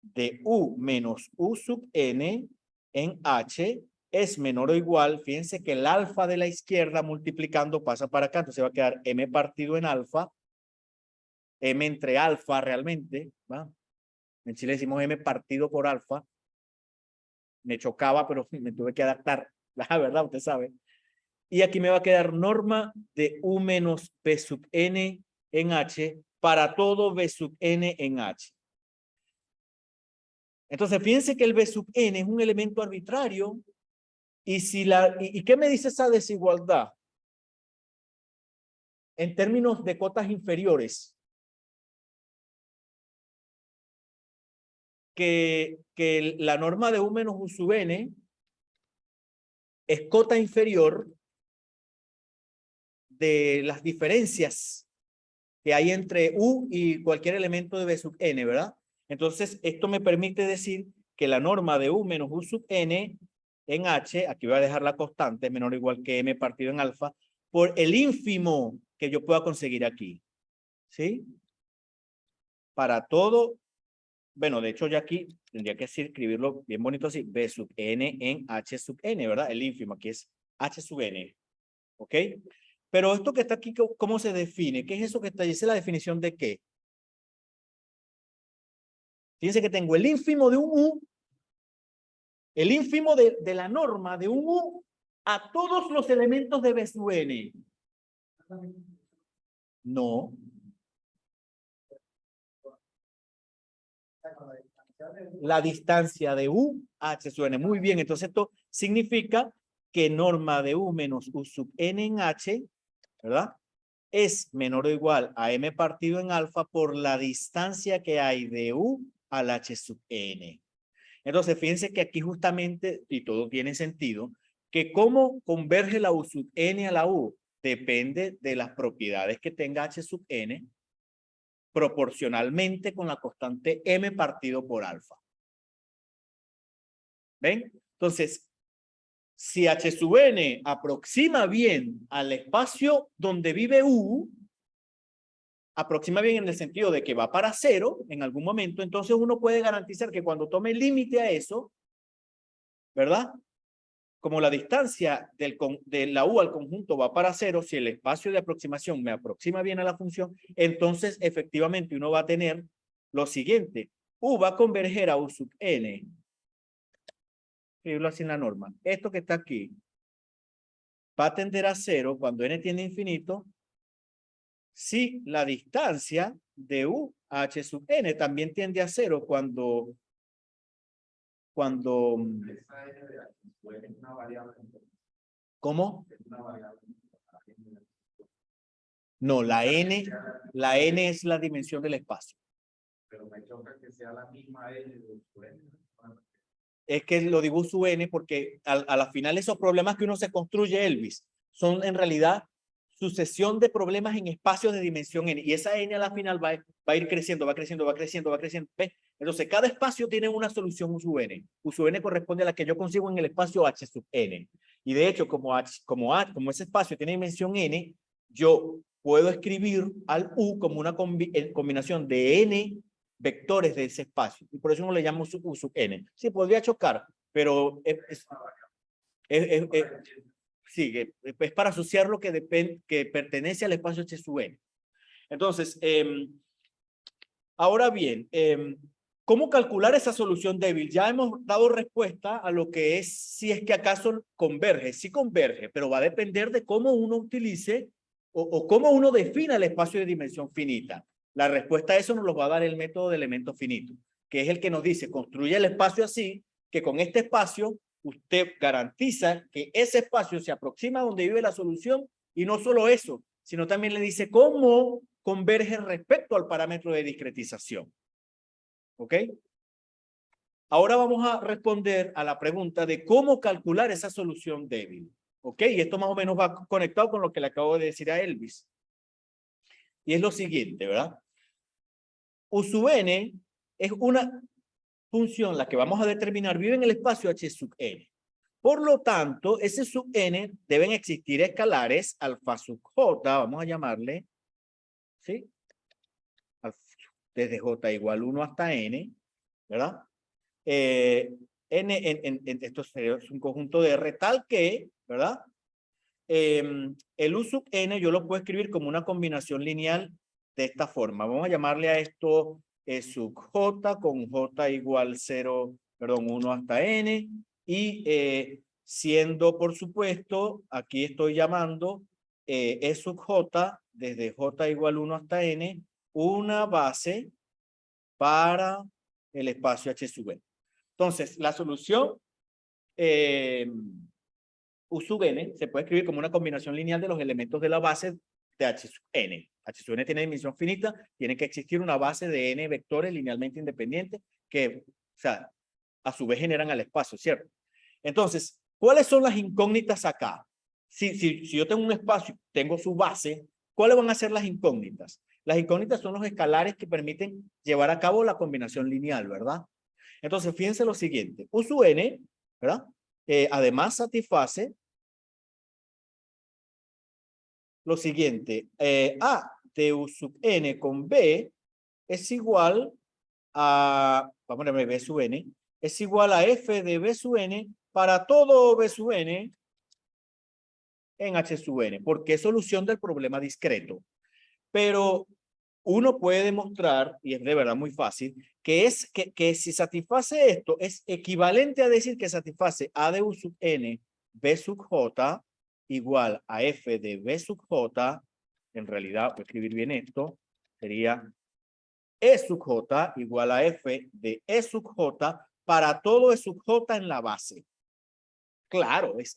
de U menos U sub n en H es menor o igual. Fíjense que el alfa de la izquierda multiplicando pasa para acá. Entonces va a quedar m partido en alfa. M entre alfa realmente. ¿Va? En Chile decimos m partido por alfa. Me chocaba, pero me tuve que adaptar. La verdad, usted sabe. Y aquí me va a quedar norma de U menos B sub n en H para todo B sub n en H. Entonces, fíjense que el B sub n es un elemento arbitrario. ¿Y qué me dice esa desigualdad? en términos de cotas inferiores, que la norma de U menos U sub n es cota inferior de las diferencias que hay entre U y cualquier elemento de B sub n, ¿verdad? Entonces, esto me permite decir que la norma de U menos U sub n en H, aquí voy a dejar la constante, es menor o igual que M partido en alfa, por el ínfimo que yo pueda conseguir aquí. ¿Sí? Para todo, bueno, de hecho ya aquí tendría que escribirlo bien bonito así, B sub n en H sub n, ¿verdad? El ínfimo aquí es H sub n. ¿Ok? Pero esto que está aquí, ¿cómo se define? ¿Qué es eso que está ahí? ¿Esa es la definición de qué? Fíjense que tengo el ínfimo de un U, el ínfimo de la norma de un U a todos los elementos de B sub n. No. La distancia de U a H sub n. Muy bien, entonces esto significa que norma de U menos U sub n en H, ¿verdad? Es menor o igual a M partido en alfa por la distancia que hay de U al H sub n. Entonces, fíjense que aquí justamente, y todo tiene sentido, que cómo converge la U sub n a la U depende de las propiedades que tenga H sub n proporcionalmente con la constante M partido por alfa. ¿Ven? Entonces, si H sub n aproxima bien al espacio donde vive U, aproxima bien en el sentido de que va para cero en algún momento, entonces uno puede garantizar que cuando tome límite a eso, ¿verdad? Como la distancia de la U al conjunto va para cero, si el espacio de aproximación me aproxima bien a la función, entonces efectivamente uno va a tener lo siguiente. U va a converger a U sub n. Escribirlo así en la norma. Esto que está aquí va a tender a cero cuando n tiende a infinito si la distancia de U a H sub n también tiende a cero cuando ¿cómo? No, la n es la dimensión del espacio. Pero me choca que sea la misma n de U sub n. Es que lo digo sub n porque a la final esos problemas que uno se construye, Elvis, son en realidad sucesión de problemas en espacios de dimensión n. Y esa n a la final va a ir creciendo, va creciendo, va creciendo, va creciendo. ¿Ves? Entonces, cada espacio tiene una solución U sub n. U sub n corresponde a la que yo consigo en el espacio H sub n. Y de hecho, como ese espacio tiene dimensión n, yo puedo escribir al U como una combinación de n vectores de ese espacio. Y por eso uno le llama U sub n. Sí, podría chocar, pero sí, es para asociar lo que pertenece al espacio H sub n. Entonces, ahora bien, ¿cómo calcular esa solución débil? Ya hemos dado respuesta a lo que es, si es que acaso converge. Sí converge, pero va a depender de cómo uno utilice o cómo uno defina el espacio de dimensión finita. La respuesta a eso nos lo va a dar el método de elementos finitos, que es el que nos dice, construye el espacio así, que con este espacio usted garantiza que ese espacio se aproxima a donde vive la solución, y no solo eso, sino también le dice cómo converge respecto al parámetro de discretización. ¿Ok? Ahora vamos a responder a la pregunta de cómo calcular esa solución débil. ¿Ok? Y esto más o menos va conectado con lo que le acabo de decir a Elvis. Y es lo siguiente, ¿verdad? U sub n es una función, la que vamos a determinar, vive en el espacio H sub n. Por lo tanto, ese sub n deben existir escalares alfa sub j, vamos a llamarle, ¿sí? Desde j igual 1 hasta n, ¿verdad? Esto es un conjunto de R tal que, ¿verdad? El U sub n yo lo puedo escribir como una combinación lineal de esta forma. Vamos a llamarle a esto sub j con j igual 0, perdón, 1 hasta n. Y siendo, por supuesto, aquí estoy llamando E sub j desde j igual 1 hasta n, una base para el espacio H sub n. Entonces, la solución U sub n se puede escribir como una combinación lineal de los elementos de la base de H sub n. H sub n tiene dimensión finita, tiene que existir una base de n vectores linealmente independientes que, o sea, a su vez generan al espacio, ¿cierto? Entonces, ¿cuáles son las incógnitas acá? Si yo tengo un espacio, tengo su base, ¿cuáles van a ser las incógnitas? Las incógnitas son los escalares que permiten llevar a cabo la combinación lineal, ¿verdad? Entonces, fíjense lo siguiente. U sub n, ¿verdad? Además satisface lo siguiente. A de U sub n con B es igual a, vamos a ponerme B sub n, es igual a F de B sub n para todo B sub n en H sub n, porque es solución del problema discreto. Pero uno puede demostrar, y es de verdad muy fácil, que si satisface esto, es equivalente a decir que satisface A de U sub n, B sub j, igual a F de B sub j, en realidad, voy a escribir bien esto, sería E sub j igual a F de E sub j para todo E sub j en la base. Claro, es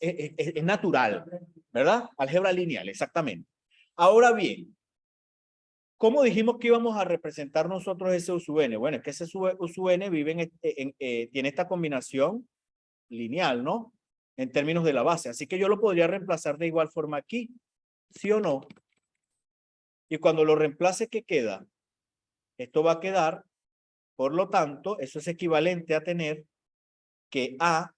natural, ¿verdad? Álgebra lineal, exactamente. Ahora bien, ¿cómo dijimos que íbamos a representar nosotros ese U sub n? Bueno, es que ese U sub n tiene esta combinación lineal, ¿no? En términos de la base. Así que yo lo podría reemplazar de igual forma aquí, ¿sí o no? Y cuando lo reemplace, ¿qué queda? Esto va a quedar, por lo tanto, eso es equivalente a tener que A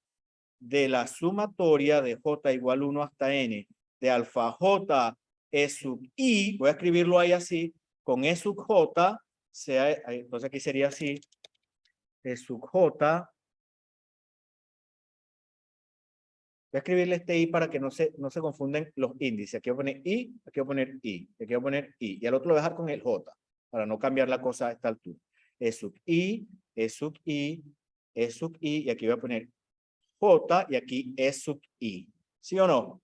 de la sumatoria de J igual 1 hasta N de alfa J E sub I, voy a escribirlo ahí así, con E sub J, entonces aquí sería así, E sub J, voy a escribirle este I para que no se confunden los índices, aquí voy a poner I, aquí voy a poner I, aquí voy a poner I, y al otro lo voy a dejar con el J, para no cambiar la cosa a esta altura. E sub I, E sub I, E sub I, y aquí voy a poner J y aquí E sub I. ¿Sí o no?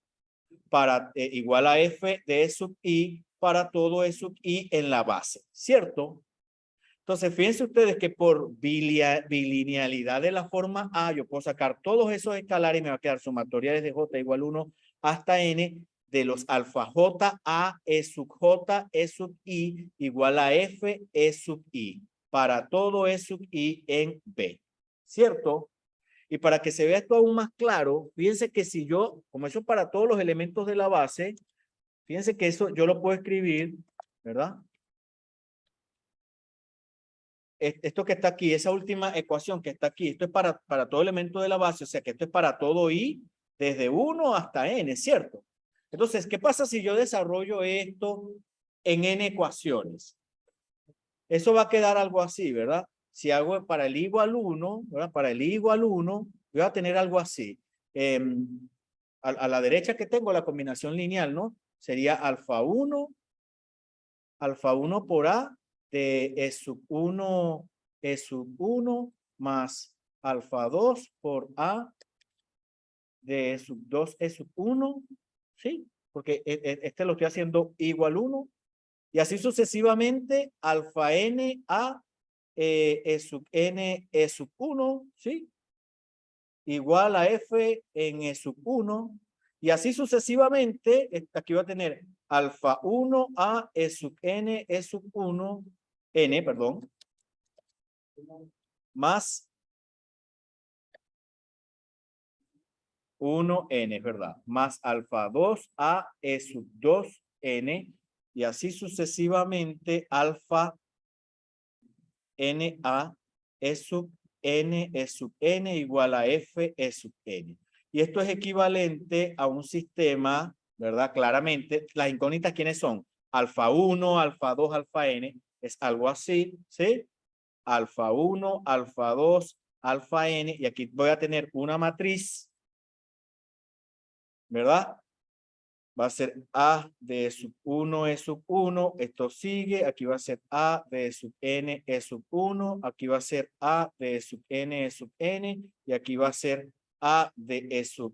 Para igual a F de E sub I para todo E sub I en la base. ¿Cierto? Entonces, fíjense ustedes que por bilinealidad de la forma A, yo puedo sacar todos esos escalares y me va a quedar sumatoria desde J igual 1 hasta N de los alfa J A E sub J E sub I igual a F E sub I para todo E sub I en B. ¿Cierto? Y para que se vea esto aún más claro, fíjense que si yo, como eso es para todos los elementos de la base, fíjense que eso yo lo puedo escribir, ¿verdad? Esto que está aquí, esa última ecuación que está aquí, esto es para todo elemento de la base, o sea que esto es para todo I, desde 1 hasta N, ¿cierto? Entonces, ¿qué pasa si yo desarrollo esto en N ecuaciones? Eso va a quedar algo así, ¿verdad? Si hago para el I igual 1, ¿verdad? Para el I igual 1, voy a tener algo así. A la derecha que tengo la combinación lineal, ¿no? Sería alfa 1 por A de E sub 1 más alfa 2 por A de E sub 2 E sub 1, ¿sí? Porque este lo estoy haciendo igual 1 y así sucesivamente alfa n A E sub n E sub 1, ¿sí? Igual a F en E sub 1 y así sucesivamente, aquí va a tener alfa 1 a E sub n E sub 1, n, perdón, más 1n, ¿verdad? Más alfa 2 a E sub 2n y así sucesivamente alfa n a E sub n igual a F E sub n. Y esto es equivalente a un sistema, ¿verdad? Claramente, las incógnitas, ¿quiénes son? Alfa 1, alfa 2, alfa n. Es algo así, ¿sí? Alfa 1, alfa 2, alfa n. Y aquí voy a tener una matriz, ¿verdad? Va a ser A de sub 1 E sub 1. Esto sigue. Aquí va a ser A de sub n E sub 1. Aquí va a ser A de sub n E sub n. Y aquí va a ser A de E sub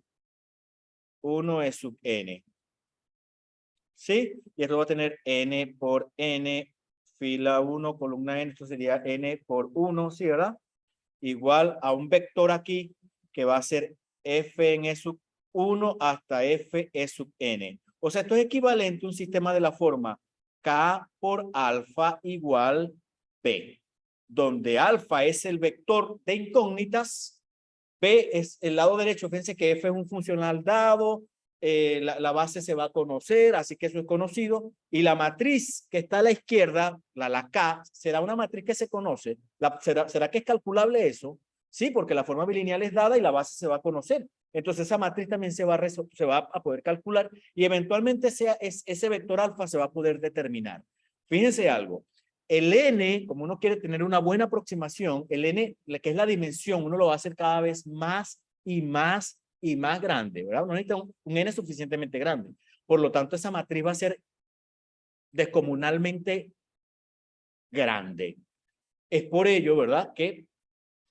1 E sub n. ¿Sí? Y esto va a tener n por n, fila 1, columna n. Esto sería n por 1, ¿sí, verdad? Igual a un vector aquí que va a ser f en E sub 1 hasta f e sub n. O sea, esto es equivalente a un sistema de la forma K por alfa igual P, donde alfa es el vector de incógnitas, P es el lado derecho. Fíjense que F es un funcional dado, la base se va a conocer, así que eso es conocido, y la matriz que está a la izquierda, la K, será una matriz que se conoce. ¿Será que es calculable eso? Sí, porque la forma bilineal es dada y la base se va a conocer. Entonces esa matriz también se va a poder calcular y eventualmente ese vector alfa se va a poder determinar. Fíjense algo, el n, como uno quiere tener una buena aproximación, el n, que es la dimensión, uno lo va a hacer cada vez más y más y más grande, ¿verdad? Uno necesita un n suficientemente grande. Por lo tanto, esa matriz va a ser descomunalmente grande. Es por ello, ¿verdad? Que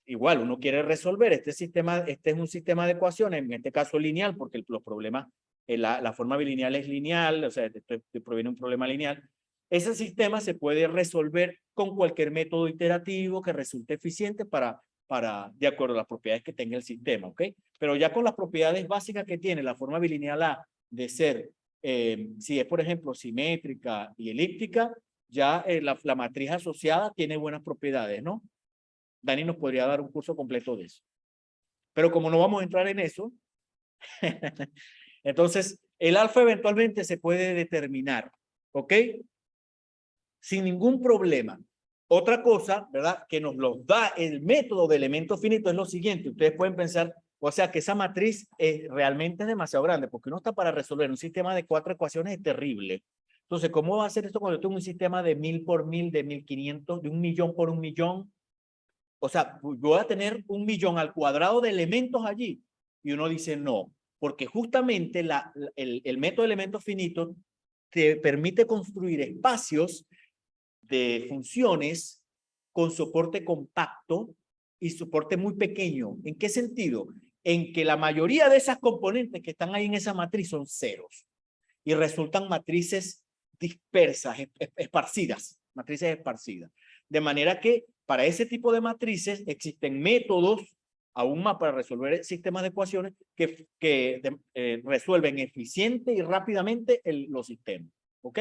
igual uno quiere resolver este sistema, este es un sistema de ecuaciones, en este caso lineal, porque los problemas, la forma bilineal es lineal, o sea, esto proviene de un problema lineal. Ese sistema se puede resolver con cualquier método iterativo que resulte eficiente de acuerdo a las propiedades que tenga el sistema, ¿ok? Pero ya con las propiedades básicas que tiene la forma bilineal A de ser, si es por ejemplo simétrica y elíptica, ya la matriz asociada tiene buenas propiedades, ¿no? Dani nos podría dar un curso completo de eso. Pero como no vamos a entrar en eso, entonces el alfa eventualmente se puede determinar, ¿ok? Sin ningún problema. Otra cosa, ¿verdad? Que nos lo da el método de elementos finitos es lo siguiente. Ustedes pueden pensar, o sea, que esa matriz realmente es demasiado grande, porque uno está para resolver un sistema de 4 ecuaciones es terrible. Entonces, ¿cómo va a ser esto cuando yo tengo un sistema de 1000 por 1000, de 1500, de 1.000.000 por 1.000.000? O sea, voy a tener 1.000.000 al cuadrado de elementos allí. Y uno dice no, porque justamente el método de elementos finitos te permite construir espacios de funciones con soporte compacto y soporte muy pequeño. ¿En qué sentido? En que la mayoría de esas componentes que están ahí en esa matriz son ceros y resultan matrices dispersas, esparcidas, matrices esparcidas. De manera que para ese tipo de matrices existen métodos aún más para resolver sistemas de ecuaciones que resuelven eficiente y rápidamente los sistemas. ¿Ok?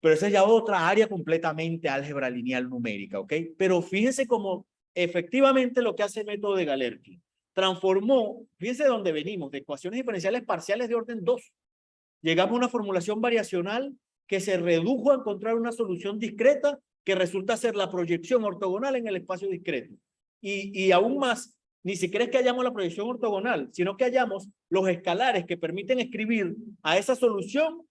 Pero esa es ya otra área completamente álgebra lineal numérica, ¿ok? Pero fíjense cómo efectivamente lo que hace el método de Galerkin transformó, fíjense de dónde venimos, de ecuaciones diferenciales parciales de orden 2. Llegamos a una formulación variacional que se redujo a encontrar una solución discreta que resulta ser la proyección ortogonal en el espacio discreto. Y aún más, ni siquiera es que hayamos la proyección ortogonal, sino que hayamos los escalares que permiten escribir a esa solución,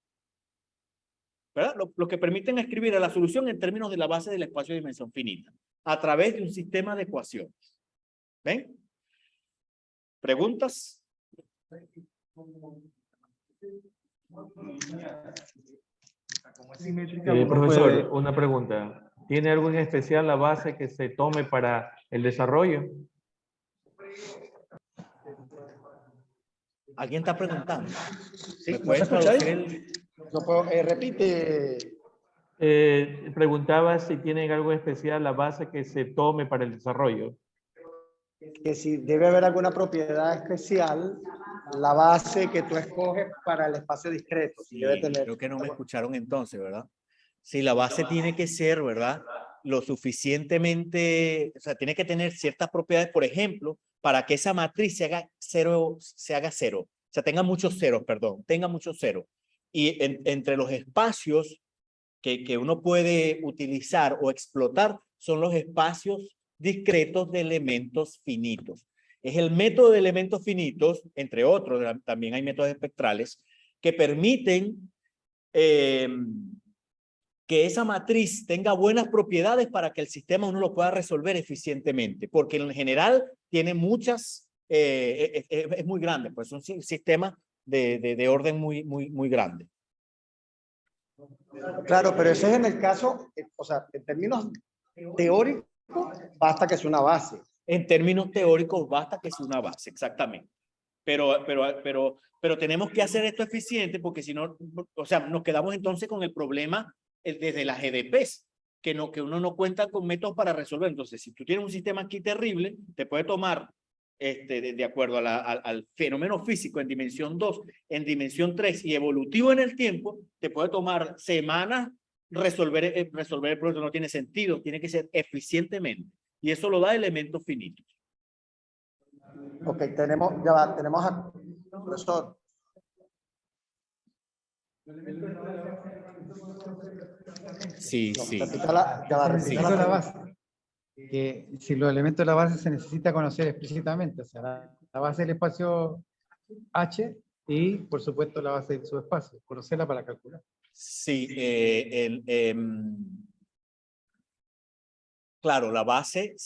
¿verdad? Lo que permiten escribir a la solución en términos de la base del espacio de dimensión finita, a través de un sistema de ecuaciones. ¿Ven? ¿Preguntas? Profesor, una pregunta. ¿Tiene algo en especial la base que se tome para el desarrollo? ¿Alguien está preguntando? Sí, ¿Me ¿no puedes se escucha traducir ahí? No puedo, repite. Preguntaba si tienen algo especial la base que se tome para el desarrollo. Que si debe haber alguna propiedad especial, la base que tú escoges para el espacio discreto. Sí, Debe tener. creo que no me escucharon entonces, ¿verdad? Sí, la base tiene que ser, ¿verdad? Lo suficientemente, o sea, tiene que tener ciertas propiedades, por ejemplo, para que esa matriz se haga cero, o sea, tenga muchos ceros, perdón, tenga muchos ceros. Y entre los espacios que uno puede utilizar o explotar son los espacios discretos de elementos finitos. Es el método de elementos finitos, entre otros, también hay métodos espectrales, que permiten que esa matriz tenga buenas propiedades para que el sistema uno lo pueda resolver eficientemente, porque en general tiene muchas, es muy grande, pues es un sistema de orden muy grande. Claro, pero ese es en el caso, o sea, en términos teóricos, basta que sea una base. En términos teóricos basta que sea una base, exactamente. Pero tenemos que hacer esto eficiente porque si no, o sea, nos quedamos entonces con el problema desde las GDPs, que uno no cuenta con métodos para resolver. Entonces, si tú tienes un sistema aquí terrible, te puede tomar de acuerdo a al fenómeno físico en dimensión 2, en dimensión 3 y evolutivo en el tiempo, te puede tomar semanas resolver el problema. No tiene sentido, tiene que ser eficientemente. Y eso lo da elementos finitos. Ok, tenemos a profesor. Sí, No, sí. repita la la base. Que si los elementos de la base se necesita conocer explícitamente, o sea, la base del espacio H y, por supuesto, la base del subespacio, conocerla para calcular. Sí, claro, la base,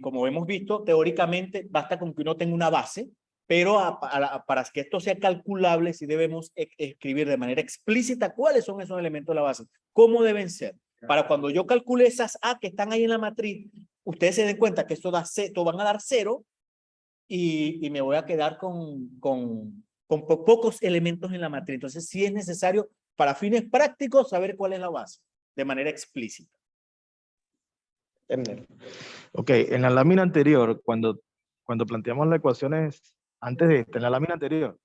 como hemos visto, teóricamente basta con que uno tenga una base, pero para que esto sea calculable, sí debemos escribir de manera explícita cuáles son esos elementos de la base, cómo deben ser. Para cuando yo calcule esas A que están ahí en la matriz, ustedes se den cuenta que esto van a dar 0 y me voy a quedar con pocos elementos en la matriz. Entonces, sí es necesario, para fines prácticos, saber cuál es la base, de manera explícita. Ok, en la lámina anterior, cuando planteamos las ecuaciones antes de esta, en la lámina anterior,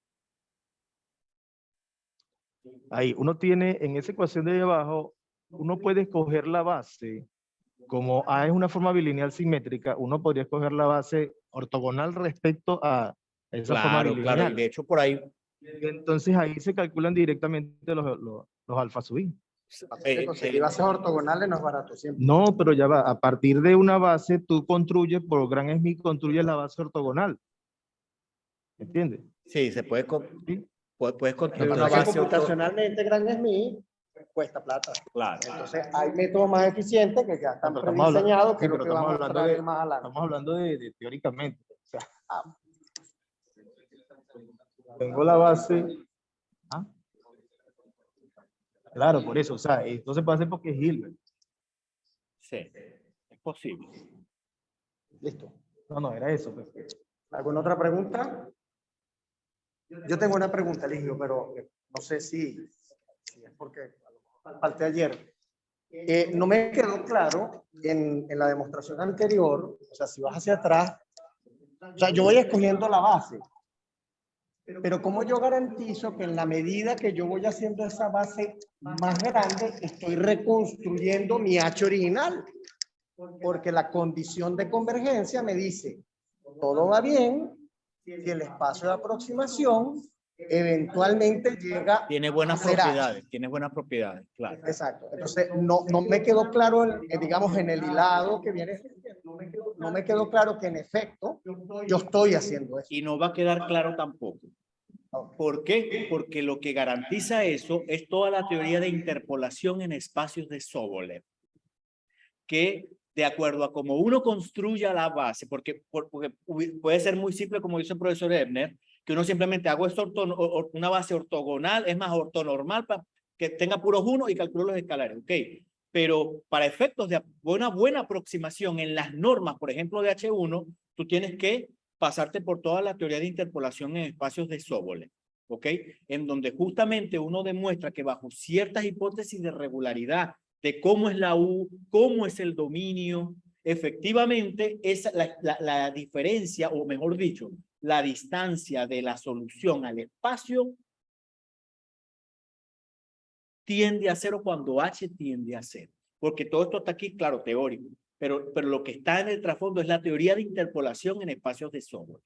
ahí uno tiene, en esa ecuación de ahí abajo, uno puede escoger la base, como A es una forma bilineal simétrica, uno podría escoger la base ortogonal respecto a esa forma bilineal. Claro, y de hecho por ahí. Entonces ahí se calculan directamente los alfa sub i. Conseguir bases ortogonales no es barato siempre. No, pero ya va, a partir de una base tú construyes, por gran Smith, construyes la base ortogonal. ¿Entiendes? Sí, se puede, ¿Sí? puedes construir Pero una base. computacionalmente Gran Smith cuesta plata. Claro. Entonces hay métodos más eficientes que ya están prediseñados, que es lo que vamos a mostrar más adelante. Estamos hablando de teóricamente. O sea, tengo la base. ¿Ah? Claro, por eso. O sea, esto se puede hacer porque es Hilbert. Sí, es posible. Listo. No, era eso. Pues. ¿Alguna otra pregunta? Yo tengo una pregunta, Eligio, pero no sé si es porque falté ayer. No me quedó claro en la demostración anterior, o sea, si vas hacia atrás, o sea, yo voy escogiendo la base, pero ¿cómo yo garantizo que en la medida que yo voy haciendo esa base más grande, estoy reconstruyendo mi H original? Porque la condición de convergencia me dice, todo va bien, si el espacio de aproximación eventualmente llega tiene buenas a ser propiedades, H. Tiene buenas propiedades, claro. Exacto. Entonces, no me quedó claro, digamos, en el hilado que viene, no me quedó claro que en efecto yo estoy haciendo eso. Y no va a quedar claro tampoco. ¿Por qué? Porque lo que garantiza eso es toda la teoría de interpolación en espacios de Sobolev, que de acuerdo a cómo uno construya la base, porque puede ser muy simple, como dice el profesor Ebner, que uno simplemente hago una base ortogonal, es más ortonormal, para que tenga puros unos y calculo los escalares, ok. Pero para efectos de una buena aproximación en las normas, por ejemplo, de H1, tú tienes que pasarte por toda la teoría de interpolación en espacios de Sobolev, ¿ok? En donde justamente uno demuestra que bajo ciertas hipótesis de regularidad de cómo es la U, cómo es el dominio, efectivamente es la diferencia, o mejor dicho, la distancia de la solución al espacio tiende a cero cuando H tiende a cero. Porque todo esto está aquí, claro, teórico, pero lo que está en el trasfondo es la teoría de interpolación en espacios de software.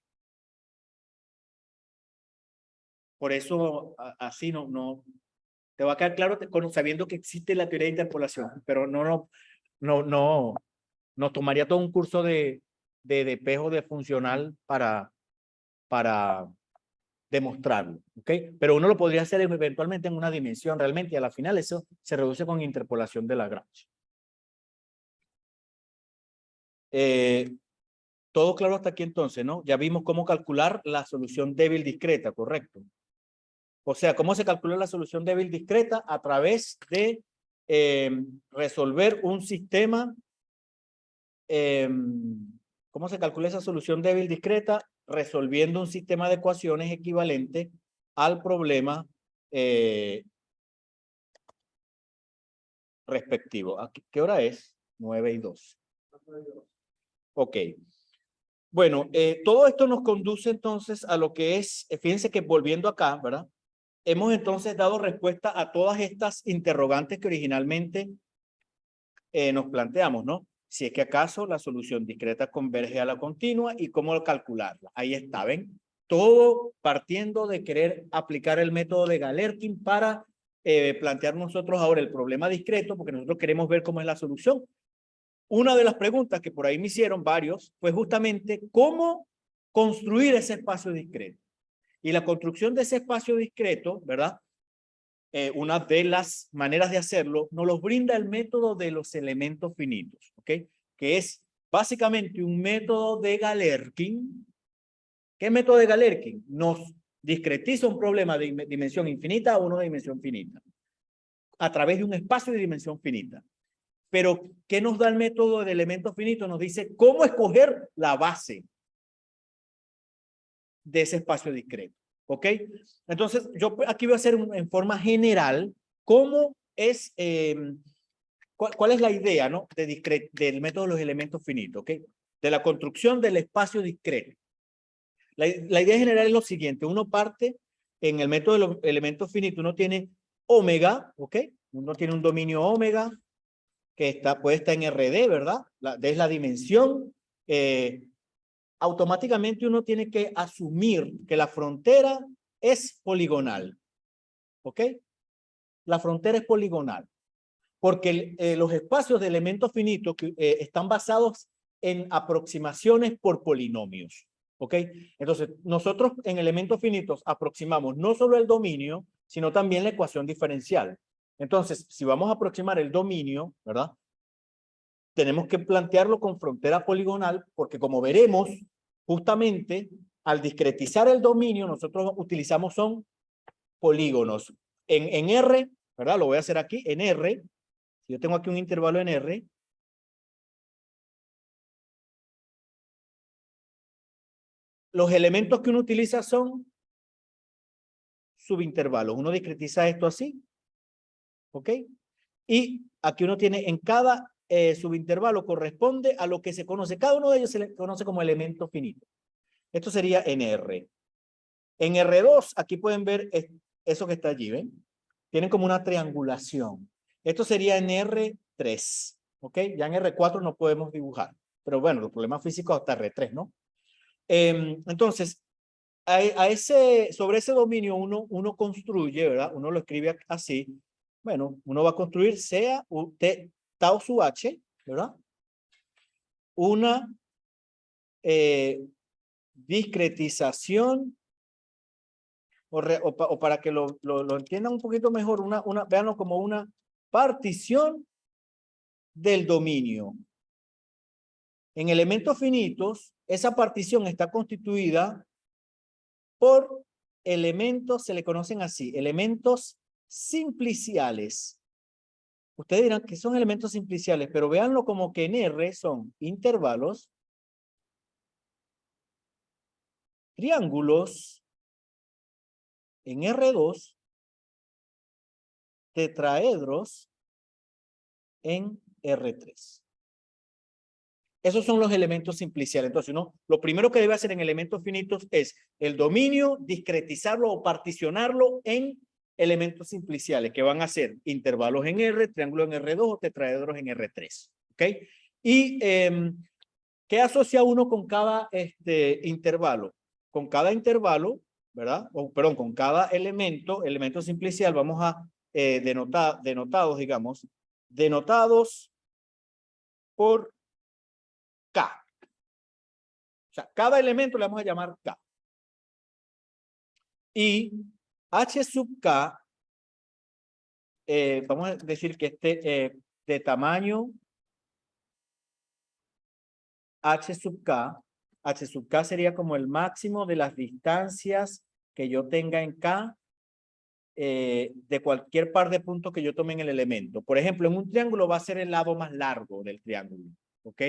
Por eso, así no te va a quedar claro sabiendo que existe la teoría de interpolación, pero nos tomaría todo un curso de espejo de funcional para demostrarlo, ¿ok? Pero uno lo podría hacer eventualmente en una dimensión realmente y a la final eso se reduce con interpolación de Lagrange. Todo claro hasta aquí entonces, ¿no? Ya vimos cómo calcular la solución débil discreta, ¿correcto? O sea, ¿cómo se calcula la solución débil discreta? A través de resolver un sistema. ¿Cómo se calcula esa solución débil discreta? Resolviendo un sistema de ecuaciones equivalente al problema respectivo. ¿Qué hora es? 9:02. Ok. Bueno, todo esto nos conduce entonces a lo que es, fíjense que volviendo acá, ¿verdad? Hemos entonces dado respuesta a todas estas interrogantes que originalmente nos planteamos, ¿no? Si es que acaso la solución discreta converge a la continua y cómo calcularla. Ahí está, ¿ven? Todo partiendo de querer aplicar el método de Galerkin para plantear nosotros ahora el problema discreto, porque nosotros queremos ver cómo es la solución. Una de las preguntas que por ahí me hicieron varios fue justamente cómo construir ese espacio discreto. Y la construcción de ese espacio discreto, ¿verdad? Una de las maneras de hacerlo nos los brinda el método de los elementos finitos, ¿ok? Que es básicamente un método de Galerkin. ¿Qué método de Galerkin? Nos discretiza un problema de dimensión infinita a uno de dimensión finita a través de un espacio de dimensión finita. Pero, ¿qué nos da el método de elementos finitos? Nos dice cómo escoger la base de ese espacio discreto. ¿Ok? Entonces, yo aquí voy a hacer en forma general cómo es, cuál es la idea, ¿no? Del método de los elementos finitos, ¿ok? De la construcción del espacio discreto. La idea general es lo siguiente. Uno parte en el método de los elementos finitos, uno tiene omega, ¿ok? Uno tiene un dominio omega que puede estar en RD, ¿verdad? Es la dimensión. Automáticamente uno tiene que asumir que la frontera es poligonal. ¿Ok? La frontera es poligonal. Porque los espacios de elementos finitos están basados en aproximaciones por polinomios. ¿Ok? Entonces, nosotros en elementos finitos aproximamos no solo el dominio, sino también la ecuación diferencial. Entonces, si vamos a aproximar el dominio, ¿verdad? Tenemos que plantearlo con frontera poligonal, porque como veremos, justamente al discretizar el dominio, nosotros utilizamos son polígonos. En R, ¿verdad? Lo voy a hacer aquí, en R. Si yo tengo aquí un intervalo en R, los elementos que uno utiliza son subintervalos. Uno discretiza esto así, ¿ok? Y aquí uno tiene en cada subintervalo corresponde a lo que se conoce. Cada uno de ellos se le conoce como elemento finito. Esto sería en R. En R2, aquí pueden ver eso que está allí, ¿ven? Tienen como una triangulación. Esto sería en R3, ¿ok? Ya en R4 no podemos dibujar. Pero bueno, los problemas físicos hasta R3, ¿no? Entonces, sobre ese dominio uno construye, ¿verdad? Uno lo escribe así. Bueno, uno va a construir sea tau sub h, ¿verdad? Una discretización o para que lo entiendan un poquito mejor, véanlo como una partición del dominio. En elementos finitos, esa partición está constituida por elementos, se le conocen así, elementos simpliciales. Ustedes dirán que son elementos simpliciales, pero véanlo como que en R son intervalos, triángulos, en R2, tetraedros en R3. Esos son los elementos simpliciales. Entonces, lo primero que debe hacer en elementos finitos es el dominio, discretizarlo o particionarlo en elementos simpliciales, que van a ser intervalos en R, triángulos en R2 o tetraedros en R3. ¿Ok? Y ¿qué asocia uno con cada intervalo? Con cada intervalo, ¿verdad? Perdón, con cada elemento simplicial, vamos a denotados por K. O sea, cada elemento le vamos a llamar K. Y H sub K, vamos a decir que esté de tamaño H sub K sería como el máximo de las distancias que yo tenga en K de cualquier par de puntos que yo tome en el elemento. Por ejemplo, en un triángulo va a ser el lado más largo del triángulo. ¿Ok?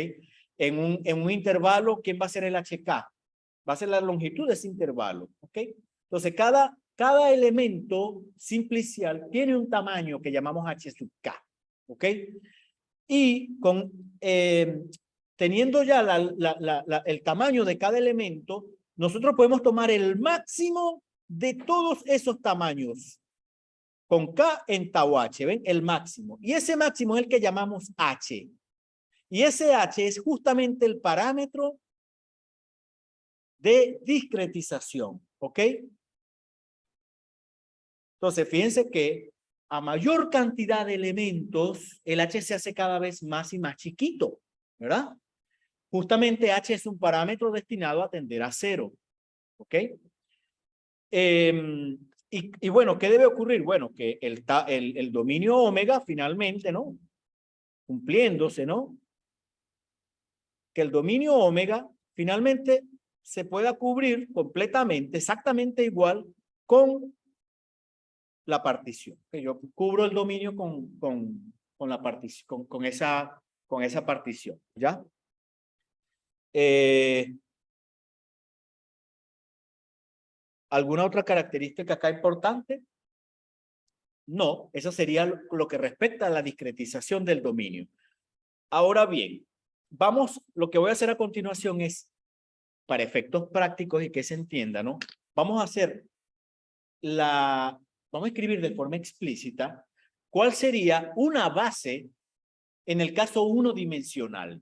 En un intervalo, ¿quién va a ser el HK? Va a ser la longitud de ese intervalo. ¿Ok? Entonces, cada elemento simplicial tiene un tamaño que llamamos H sub K. ¿Ok? Y teniendo ya el tamaño de cada elemento, nosotros podemos tomar el máximo de todos esos tamaños con K en tau H, ¿ven? El máximo. Y ese máximo es el que llamamos H. Y ese H es justamente el parámetro de discretización, ¿ok? Entonces, fíjense que a mayor cantidad de elementos, el H se hace cada vez más y más chiquito, ¿verdad? Justamente H es un parámetro destinado a tender a 0, ¿ok? Y bueno, ¿qué debe ocurrir? Bueno, que el dominio omega finalmente, ¿no? Cumpliéndose, ¿no? Que el dominio omega finalmente se pueda cubrir completamente, exactamente igual con la partición. Que yo cubro el dominio con la partición, con esa partición, ¿ya? ¿Alguna otra característica acá importante? No, eso sería lo que respecta a la discretización del dominio. Ahora bien, lo que voy a hacer a continuación es, para efectos prácticos y que se entienda, ¿no? Vamos a escribir de forma explícita cuál sería una base en el caso unidimensional.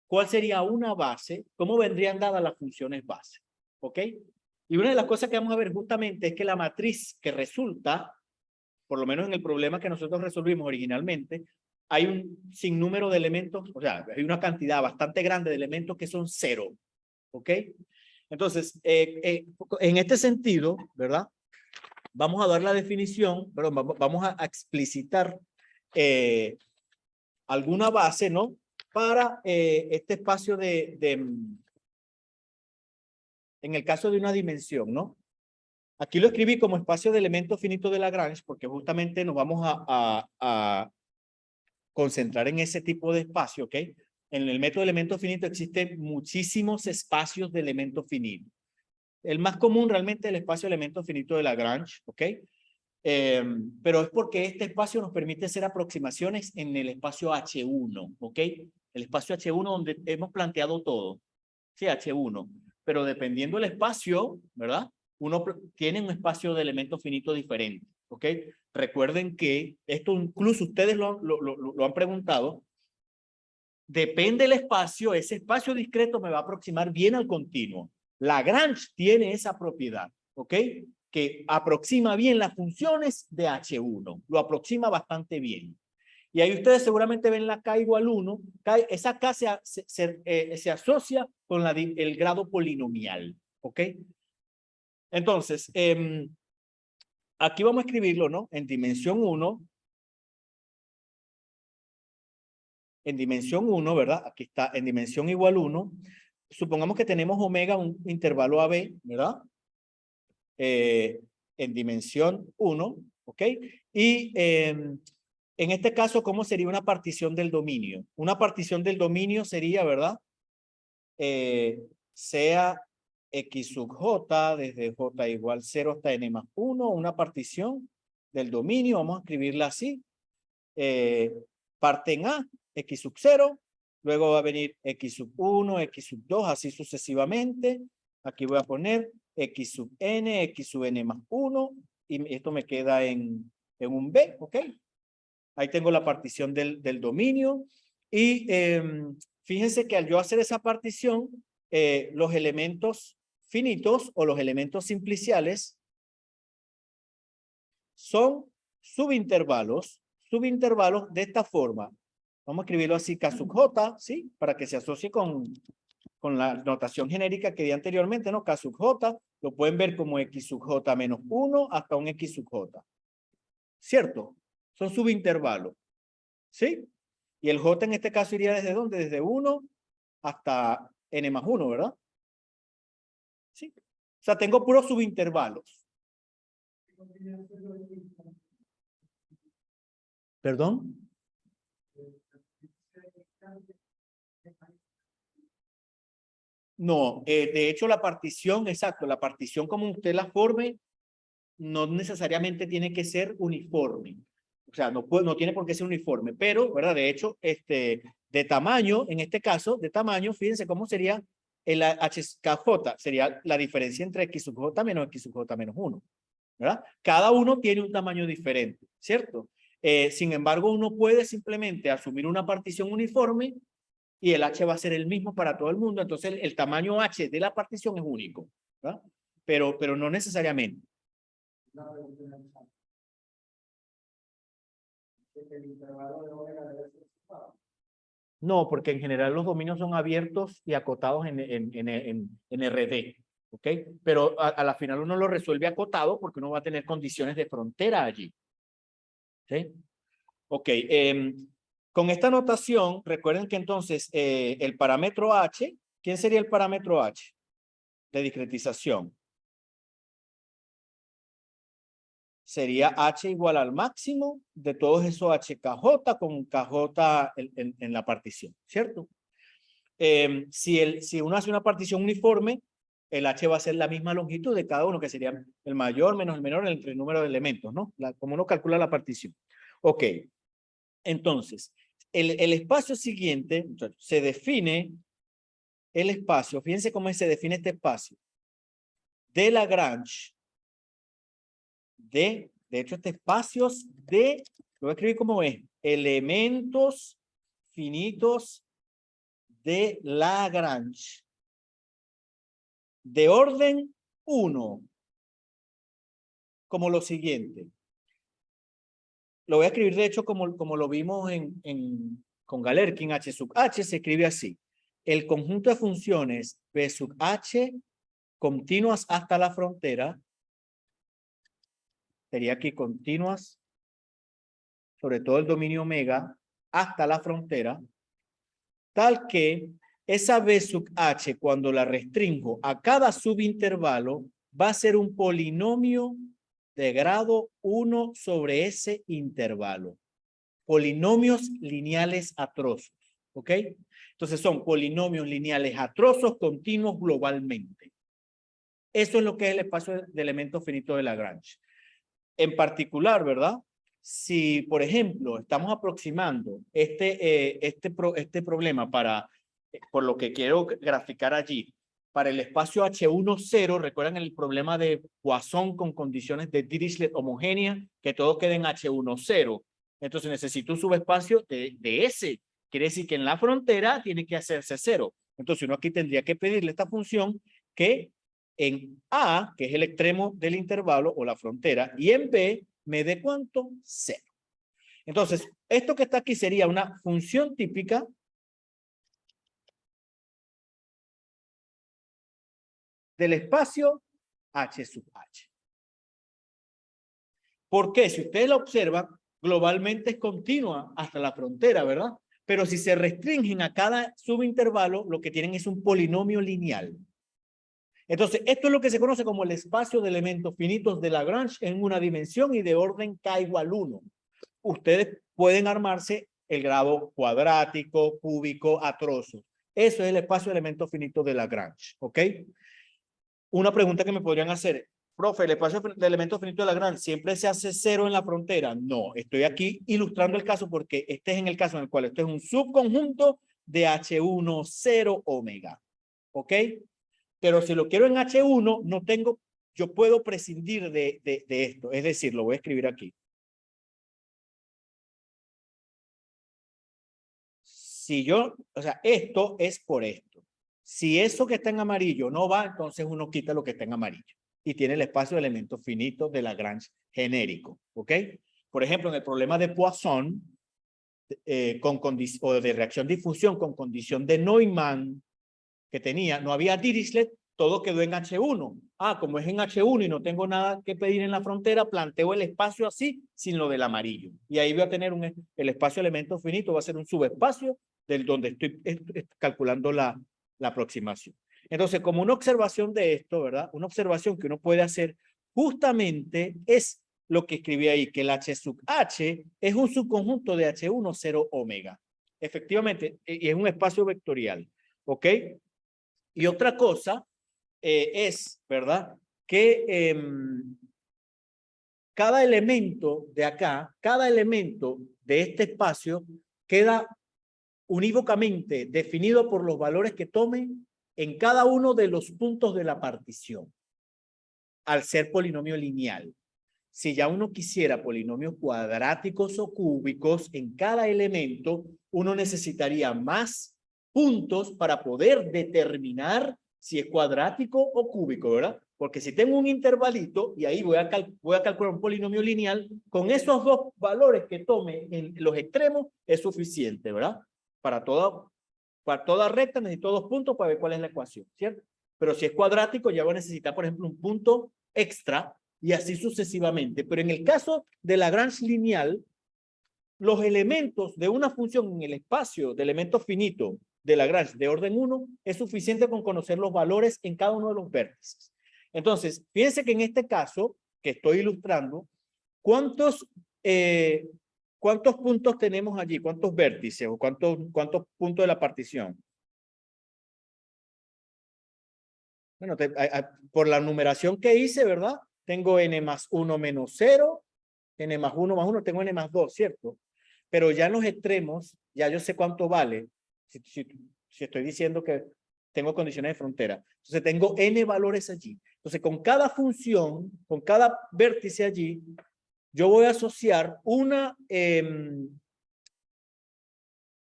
¿Cuál sería una base? ¿Cómo vendrían dadas las funciones base? ¿Ok? Y una de las cosas que vamos a ver justamente es que la matriz que resulta, por lo menos en el problema que nosotros resolvimos originalmente, hay un sinnúmero de elementos, o sea, hay una cantidad bastante grande de elementos que son 0. ¿Ok? Entonces, en este sentido, ¿verdad? Vamos a dar la definición, pero vamos a explicitar alguna base, ¿no? Para este espacio en el caso de una dimensión, ¿no? Aquí lo escribí como espacio de elementos finitos de Lagrange porque justamente nos vamos a concentrar en ese tipo de espacio, ¿ok? En el método de elementos finitos existen muchísimos espacios de elementos finitos. El más común realmente es el espacio de elementos finitos de Lagrange, ¿ok? Pero es porque este espacio nos permite hacer aproximaciones en el espacio H1, ¿ok? El espacio H1 donde hemos planteado todo, sí, H1. Pero dependiendo del espacio, ¿verdad? Uno tiene un espacio de elementos finitos diferente, ¿ok? Recuerden que esto incluso ustedes lo han preguntado. Depende del espacio, ese espacio discreto me va a aproximar bien al continuo. Lagrange tiene esa propiedad, ¿ok? Que aproxima bien las funciones de H1, lo aproxima bastante bien. Y ahí ustedes seguramente ven la K igual 1, esa K se asocia con el grado polinomial, ¿ok? Entonces, aquí vamos a escribirlo, ¿no? En dimensión 1. En dimensión 1, ¿verdad? Aquí está, en dimensión igual 1. Supongamos que tenemos omega, un intervalo AB, ¿verdad? En dimensión 1, ¿ok? Y en este caso, ¿cómo sería una partición del dominio? Una partición del dominio sería, ¿verdad? Sea X sub J, desde J igual 0 hasta N más 1, una partición del dominio, vamos a escribirla así. Parte en A, X sub 0, luego va a venir X sub 1, X sub 2, así sucesivamente. Aquí voy a poner X sub N, X sub N más 1, y esto me queda en un B, ¿ok? Ahí tengo la partición del dominio. Y fíjense que al yo hacer esa partición, los elementos finitos o los elementos simpliciales son subintervalos de esta forma. Vamos a escribirlo así, K sub J, ¿sí? Para que se asocie con la notación genérica que di anteriormente, ¿no? K sub J, lo pueden ver como X sub J menos 1 hasta un X sub J. ¿Cierto? Son subintervalos, ¿sí? Y el J en este caso iría desde ¿dónde? Desde 1 hasta N más 1, ¿verdad? ¿Sí? O sea, tengo puros subintervalos. ¿Perdón? No, de hecho la partición, exacto, la partición como usted la forme, no necesariamente tiene que ser uniforme. O sea, no tiene por qué ser uniforme, pero, ¿verdad? De hecho, De tamaño, en este caso, de tamaño, fíjense cómo sería el HKJ, sería la diferencia entre X sub J menos X sub J menos 1, ¿verdad? Cada uno tiene un tamaño diferente, ¿cierto? Sin embargo, uno puede simplemente asumir una partición uniforme y el H va a ser el mismo para todo el mundo, entonces el tamaño H de la partición es único, ¿verdad? Pero no necesariamente. No, porque en general los dominios son abiertos y acotados en RD, ¿ok? Pero a la final uno lo resuelve acotado porque uno va a tener condiciones de frontera allí. ¿Sí? Ok, con esta notación, recuerden que entonces el parámetro H, ¿quién sería el parámetro H de discretización? Sería H igual al máximo de todos esos HKJ con KJ en la partición, ¿cierto? Si uno hace una partición uniforme, el H va a ser la misma longitud de cada uno, que sería el mayor menos el menor entre el número de elementos, ¿no? Como uno calcula la partición. Ok, entonces, el espacio siguiente, se define el espacio, fíjense cómo se define este espacio, de Lagrange, de hecho, este espacio lo voy a escribir como es, elementos finitos de Lagrange, de orden 1, como lo siguiente. Lo voy a escribir, de hecho, como lo vimos con Galerkin, H sub H se escribe así. El conjunto de funciones P sub H continuas hasta la frontera, sería aquí continuas, sobre todo el dominio omega, hasta la frontera, tal que esa B sub H, cuando la restringo a cada subintervalo, va a ser un polinomio de grado 1 sobre ese intervalo. Polinomios lineales atrosos, ¿ok? Entonces son polinomios lineales atrosos continuos globalmente. Eso es lo que es el espacio de elementos finitos de Lagrange. En particular, ¿verdad? Si, por ejemplo, estamos aproximando este problema por lo que quiero graficar allí, para el espacio H10, recuerdan el problema de Poisson con condiciones de Dirichlet homogénea, que todo quede en H10. Entonces necesito un subespacio de S. Quiere decir que en la frontera tiene que hacerse 0. Entonces uno aquí tendría que pedirle esta función que en A, que es el extremo del intervalo o la frontera, y en B me dé ¿cuánto? 0. Entonces, esto que está aquí sería una función típica del espacio H sub H. ¿Por qué? Si ustedes la observan, globalmente es continua hasta la frontera, ¿verdad? Pero si se restringen a cada subintervalo, lo que tienen es un polinomio lineal. Entonces, esto es lo que se conoce como el espacio de elementos finitos de Lagrange en una dimensión y de orden K igual 1. Ustedes pueden armarse el grado cuadrático, cúbico, atroso. Eso es el espacio de elementos finitos de Lagrange, ¿ok? Una pregunta que me podrían hacer, profe, ¿el espacio de elementos finitos de Lagrange siempre se hace 0 en la frontera? No, estoy aquí ilustrando el caso porque este es en el caso en el cual esto es un subconjunto de H10 omega, ¿ok? Pero si lo quiero en H1, no tengo, yo puedo prescindir de esto. Es decir, lo voy a escribir aquí. Si yo, o sea, esto es por esto. Si eso que está en amarillo no va, entonces uno quita lo que está en amarillo. Y tiene el espacio de elementos finitos de Lagrange genérico. ¿Ok? Por ejemplo, en el problema de Poisson, o de reacción-difusión con condición de Neumann, que tenía, no había Dirichlet, todo quedó en H1. Como es en H1 y no tengo nada que pedir en la frontera, planteo el espacio así, sin lo del amarillo. Y ahí voy a tener el espacio de elementos finitos, va a ser un subespacio del donde estoy calculando la aproximación. Entonces, como una observación de esto, ¿verdad? Una observación que uno puede hacer justamente es lo que escribí ahí, que el H sub H es un subconjunto de H10 omega. Efectivamente, y es un espacio vectorial. ¿Ok? Y otra cosa es, ¿verdad? Que cada elemento de acá, cada elemento de este espacio queda unívocamente definido por los valores que tomen en cada uno de los puntos de la partición, al ser polinomio lineal. Si ya uno quisiera polinomios cuadráticos o cúbicos en cada elemento, uno necesitaría más puntos para poder determinar si es cuadrático o cúbico, ¿verdad? Porque si tengo un intervalito y ahí voy a calcular un polinomio lineal, con esos dos valores que tome en los extremos es suficiente, ¿verdad? Para toda recta necesito 2 puntos para ver cuál es la ecuación, ¿cierto? Pero si es cuadrático ya voy a necesitar, por ejemplo, un punto extra y así sucesivamente. Pero en el caso de Lagrange lineal, los elementos de una función en el espacio de elementos finitos de Lagrange de orden 1 es suficiente con conocer los valores en cada uno de los vértices. Entonces, fíjense que en este caso que estoy ilustrando, ¿cuántos puntos tenemos allí? ¿Cuántos vértices o cuántos puntos de la partición? Bueno, por la numeración que hice, ¿verdad? Tengo n más 1 menos 0, n más 1 más 1, tengo n más 2, ¿cierto? Pero ya en los extremos, ya yo sé cuánto vale, si estoy diciendo que tengo condiciones de frontera. Entonces tengo n valores allí. Entonces con cada función, con cada vértice allí, yo voy a asociar una,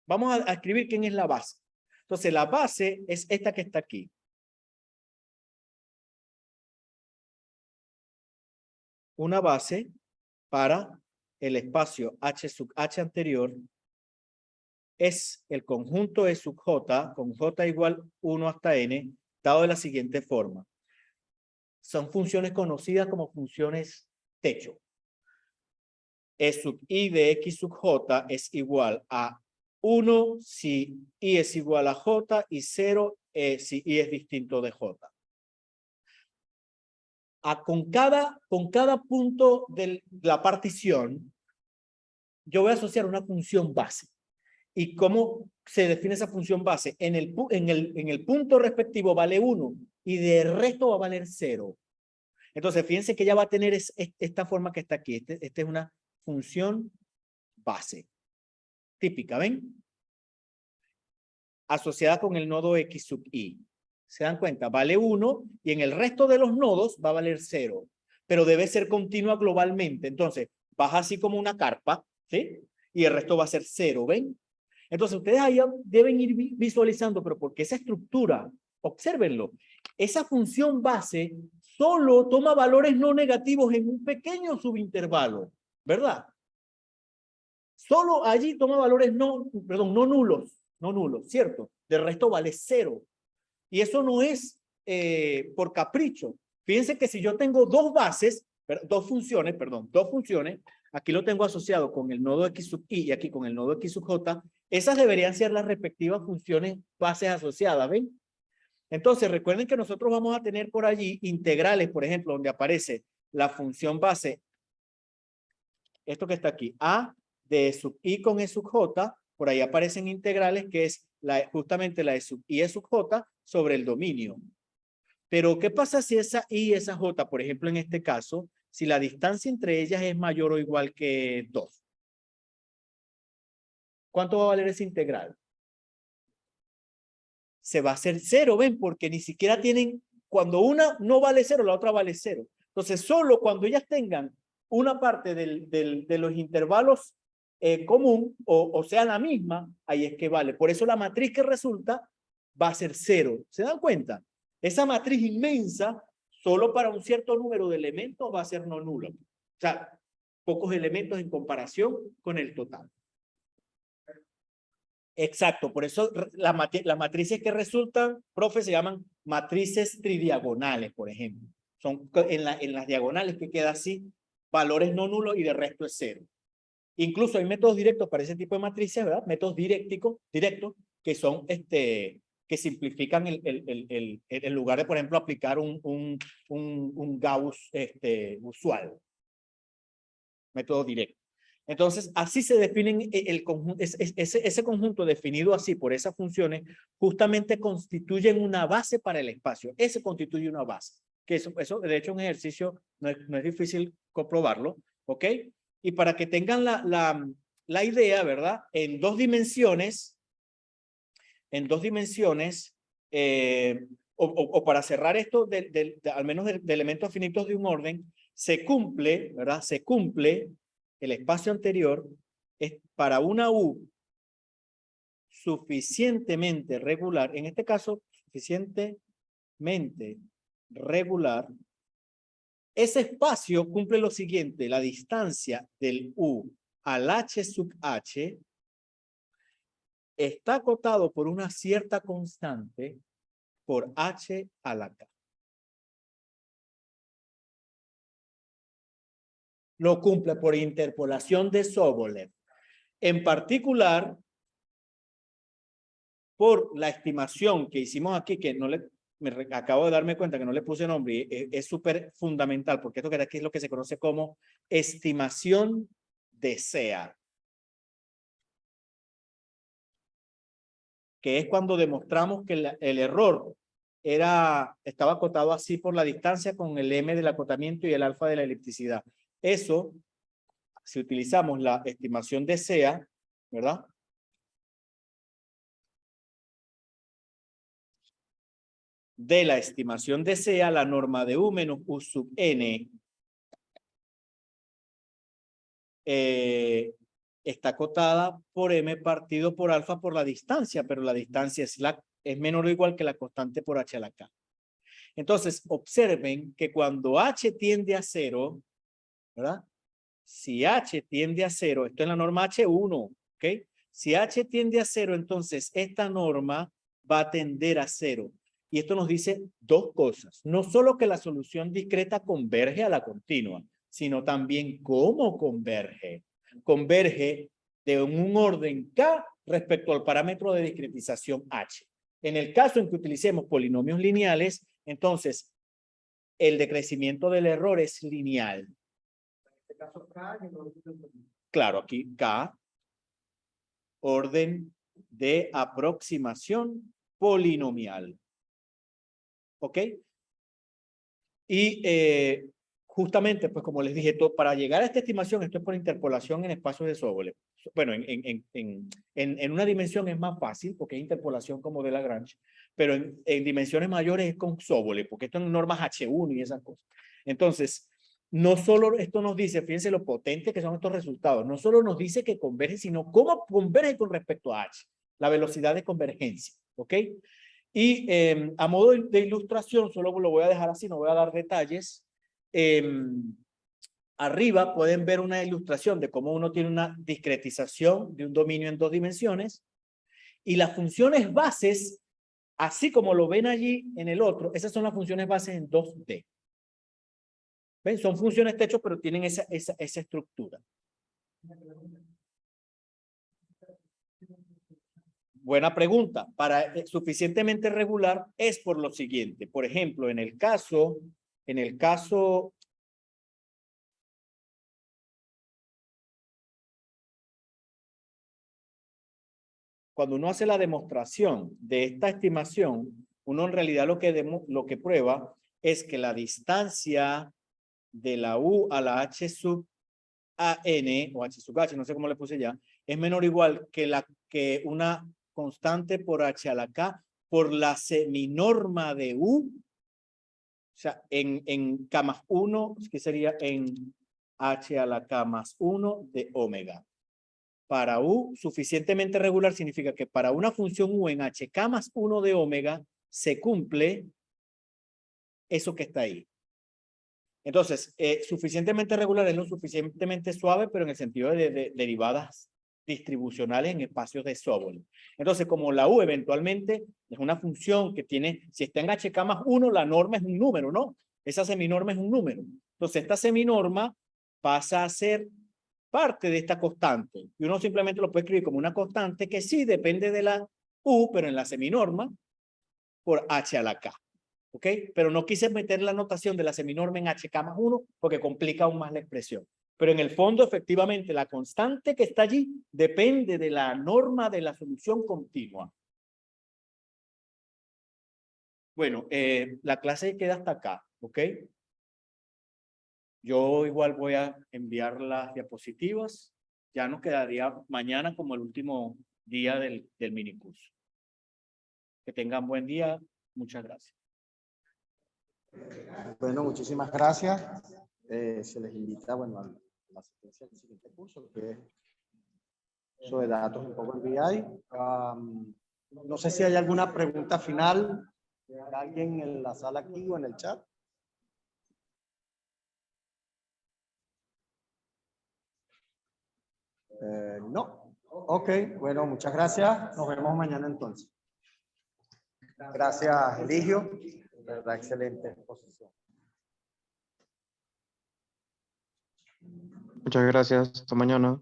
vamos a escribir quién es la base. Entonces la base es esta que está aquí. Una base para el espacio H sub H anterior es el conjunto E sub J, con J igual 1 hasta N, dado de la siguiente forma. Son funciones conocidas como funciones techo. E sub I de X sub J es igual a 1 si I es igual a J y 0 si I es distinto de J. Con cada punto de la partición, yo voy a asociar una función base. ¿Y cómo se define esa función base? En el punto respectivo vale 1 y de resto va a valer 0. Entonces, fíjense que ya va a tener esta forma que está aquí. Esta es una función base. Típica, ¿ven? Asociada con el nodo X sub I. ¿Se dan cuenta? Vale 1 y en el resto de los nodos va a valer 0. Pero debe ser continua globalmente. Entonces, baja así como una carpa, ¿sí? Y el resto va a ser 0, ¿ven? Entonces, ustedes ahí deben ir visualizando, pero porque esa estructura, obsérvenlo, esa función base solo toma valores no negativos en un pequeño subintervalo, ¿verdad? Solo allí toma valores no nulos, ¿cierto? Del resto vale 0. Y eso no es por capricho. Fíjense que si yo tengo dos funciones, aquí lo tengo asociado con el nodo X sub I y aquí con el nodo X sub J, esas deberían ser las respectivas funciones bases asociadas, ¿ven? Entonces, recuerden que nosotros vamos a tener por allí integrales, por ejemplo, donde aparece la función base, esto que está aquí, A de E sub I con E sub J, por ahí aparecen integrales que es justamente la E sub I E sub J sobre el dominio. Pero, ¿qué pasa si esa I y esa J, por ejemplo, en este caso, si la distancia entre ellas es mayor o igual que 2? ¿Cuánto va a valer esa integral? Se va a hacer 0, ¿ven? Porque ni siquiera tienen, cuando una no vale 0, la otra vale 0. Entonces, solo cuando ellas tengan una parte de los intervalos común o sea la misma, ahí es que vale. Por eso la matriz que resulta va a ser 0. ¿Se dan cuenta? Esa matriz inmensa, solo para un cierto número de elementos va a ser no nula. O sea, pocos elementos en comparación con el total. Exacto, por eso las matrices que resultan, profe, se llaman matrices tridiagonales, por ejemplo. Son en las diagonales que queda así, valores no nulos y de resto es 0. Incluso hay métodos directos para ese tipo de matrices, ¿verdad? Métodos directos que son que simplifican en lugar de, por ejemplo, aplicar un Gauss usual. Método directo. Entonces, así se definen ese conjunto definido así por esas funciones, justamente constituyen una base para el espacio. Ese constituye una base. Que eso de hecho, un ejercicio no es difícil comprobarlo, ¿ok? Y para que tengan la idea, ¿verdad? En 2 dimensiones, en 2 dimensiones, o para cerrar esto, al menos de elementos finitos de un orden, se cumple, ¿verdad? Se cumple el espacio anterior es para una U suficientemente regular, en este caso, suficientemente regular. Ese espacio cumple lo siguiente: la distancia del U al H sub H está acotado por una cierta constante por H a la K. Lo cumple por interpolación de Sobolev. En particular, por la estimación que hicimos aquí, que no le, acabo de darme cuenta que no le puse nombre, es súper fundamental, porque esto que aquí es lo que se conoce como estimación de SEA, que es cuando demostramos que el error estaba acotado así por la distancia con el m del acotamiento y el alfa de la elipticidad. Eso, si utilizamos la estimación de SEA, ¿verdad? De la estimación de SEA, la norma de U menos U sub n está acotada por m partido por alfa por la distancia, pero la distancia es menor o igual que la constante por h a la k. Entonces, observen que cuando h tiende a 0, ¿verdad? Si h tiende a 0, esto es la norma H1, ¿ok? Si h tiende a 0, entonces esta norma va a tender a 0. Y esto nos dice 2 cosas. No solo que la solución discreta converge a la continua, sino también cómo converge. Converge de un orden K respecto al parámetro de discretización H. En el caso en que utilicemos polinomios lineales, entonces el decrecimiento del error es lineal. En este caso, K, Claro, aquí K, orden de aproximación polinomial. ¿Ok? Y justamente, pues como les dije, para llegar a esta estimación, esto es por interpolación en espacios de Sobolev. Bueno, en una dimensión es más fácil, porque es interpolación como de Lagrange, pero en dimensiones mayores es con Sobolev, porque esto en normas H1 y esas cosas. Entonces, no solo esto nos dice, fíjense lo potente que son estos resultados, no solo nos dice que converge, sino cómo converge con respecto a H, la velocidad de convergencia, ¿ok? Y a modo de ilustración, solo lo voy a dejar así, no voy a dar detalles. Arriba pueden ver una ilustración de cómo uno tiene una discretización de un dominio en 2 dimensiones y las funciones bases, así como lo ven allí en el otro, esas son las funciones bases en 2D. ¿Ven? Son funciones techos, pero tienen esa estructura. Buena pregunta. Para suficientemente regular es por lo siguiente. Por ejemplo, en el caso, cuando uno hace la demostración de esta estimación, uno en realidad lo que prueba es que la distancia de la U a la H sub AN, o H sub H, no sé cómo le puse ya, es menor o igual que una constante por H a la K por la seminorma de U, o sea, en K más 1, que sería en H a la K más 1 de omega. Para U, suficientemente regular significa que para una función U en HK más 1 de omega se cumple eso que está ahí. Entonces, suficientemente regular es lo suficientemente suave, pero en el sentido de derivadas distribucionales en espacios de Sobolev. Entonces, como la U eventualmente es una función que tiene, si está en HK más 1, la norma es un número, ¿no? Esa seminorma es un número. Entonces, esta seminorma pasa a ser parte de esta constante. Y uno simplemente lo puede escribir como una constante que sí depende de la U, pero en la seminorma, por H a la K. ¿Ok? Pero no quise meter la notación de la seminorma en HK más 1 porque complica aún más la expresión. Pero en el fondo, efectivamente, la constante que está allí depende de la norma de la solución continua. Bueno, la clase queda hasta acá, ¿ok? Yo igual voy a enviar las diapositivas. Ya nos quedaría mañana como el último día del minicurso. Que tengan buen día. Muchas gracias. Bueno, muchísimas gracias. Se les invita, bueno, a la asistencia del siguiente curso, que es uso de datos en Power BI. No sé si hay alguna pregunta final de alguien en la sala aquí o en el chat. No. Ok, bueno, muchas gracias. Nos vemos mañana entonces. Gracias, Eligio. De verdad, excelente exposición. Muchas gracias. Hasta mañana.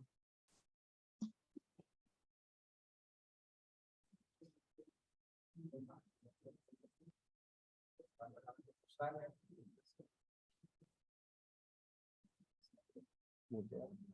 Muy bien.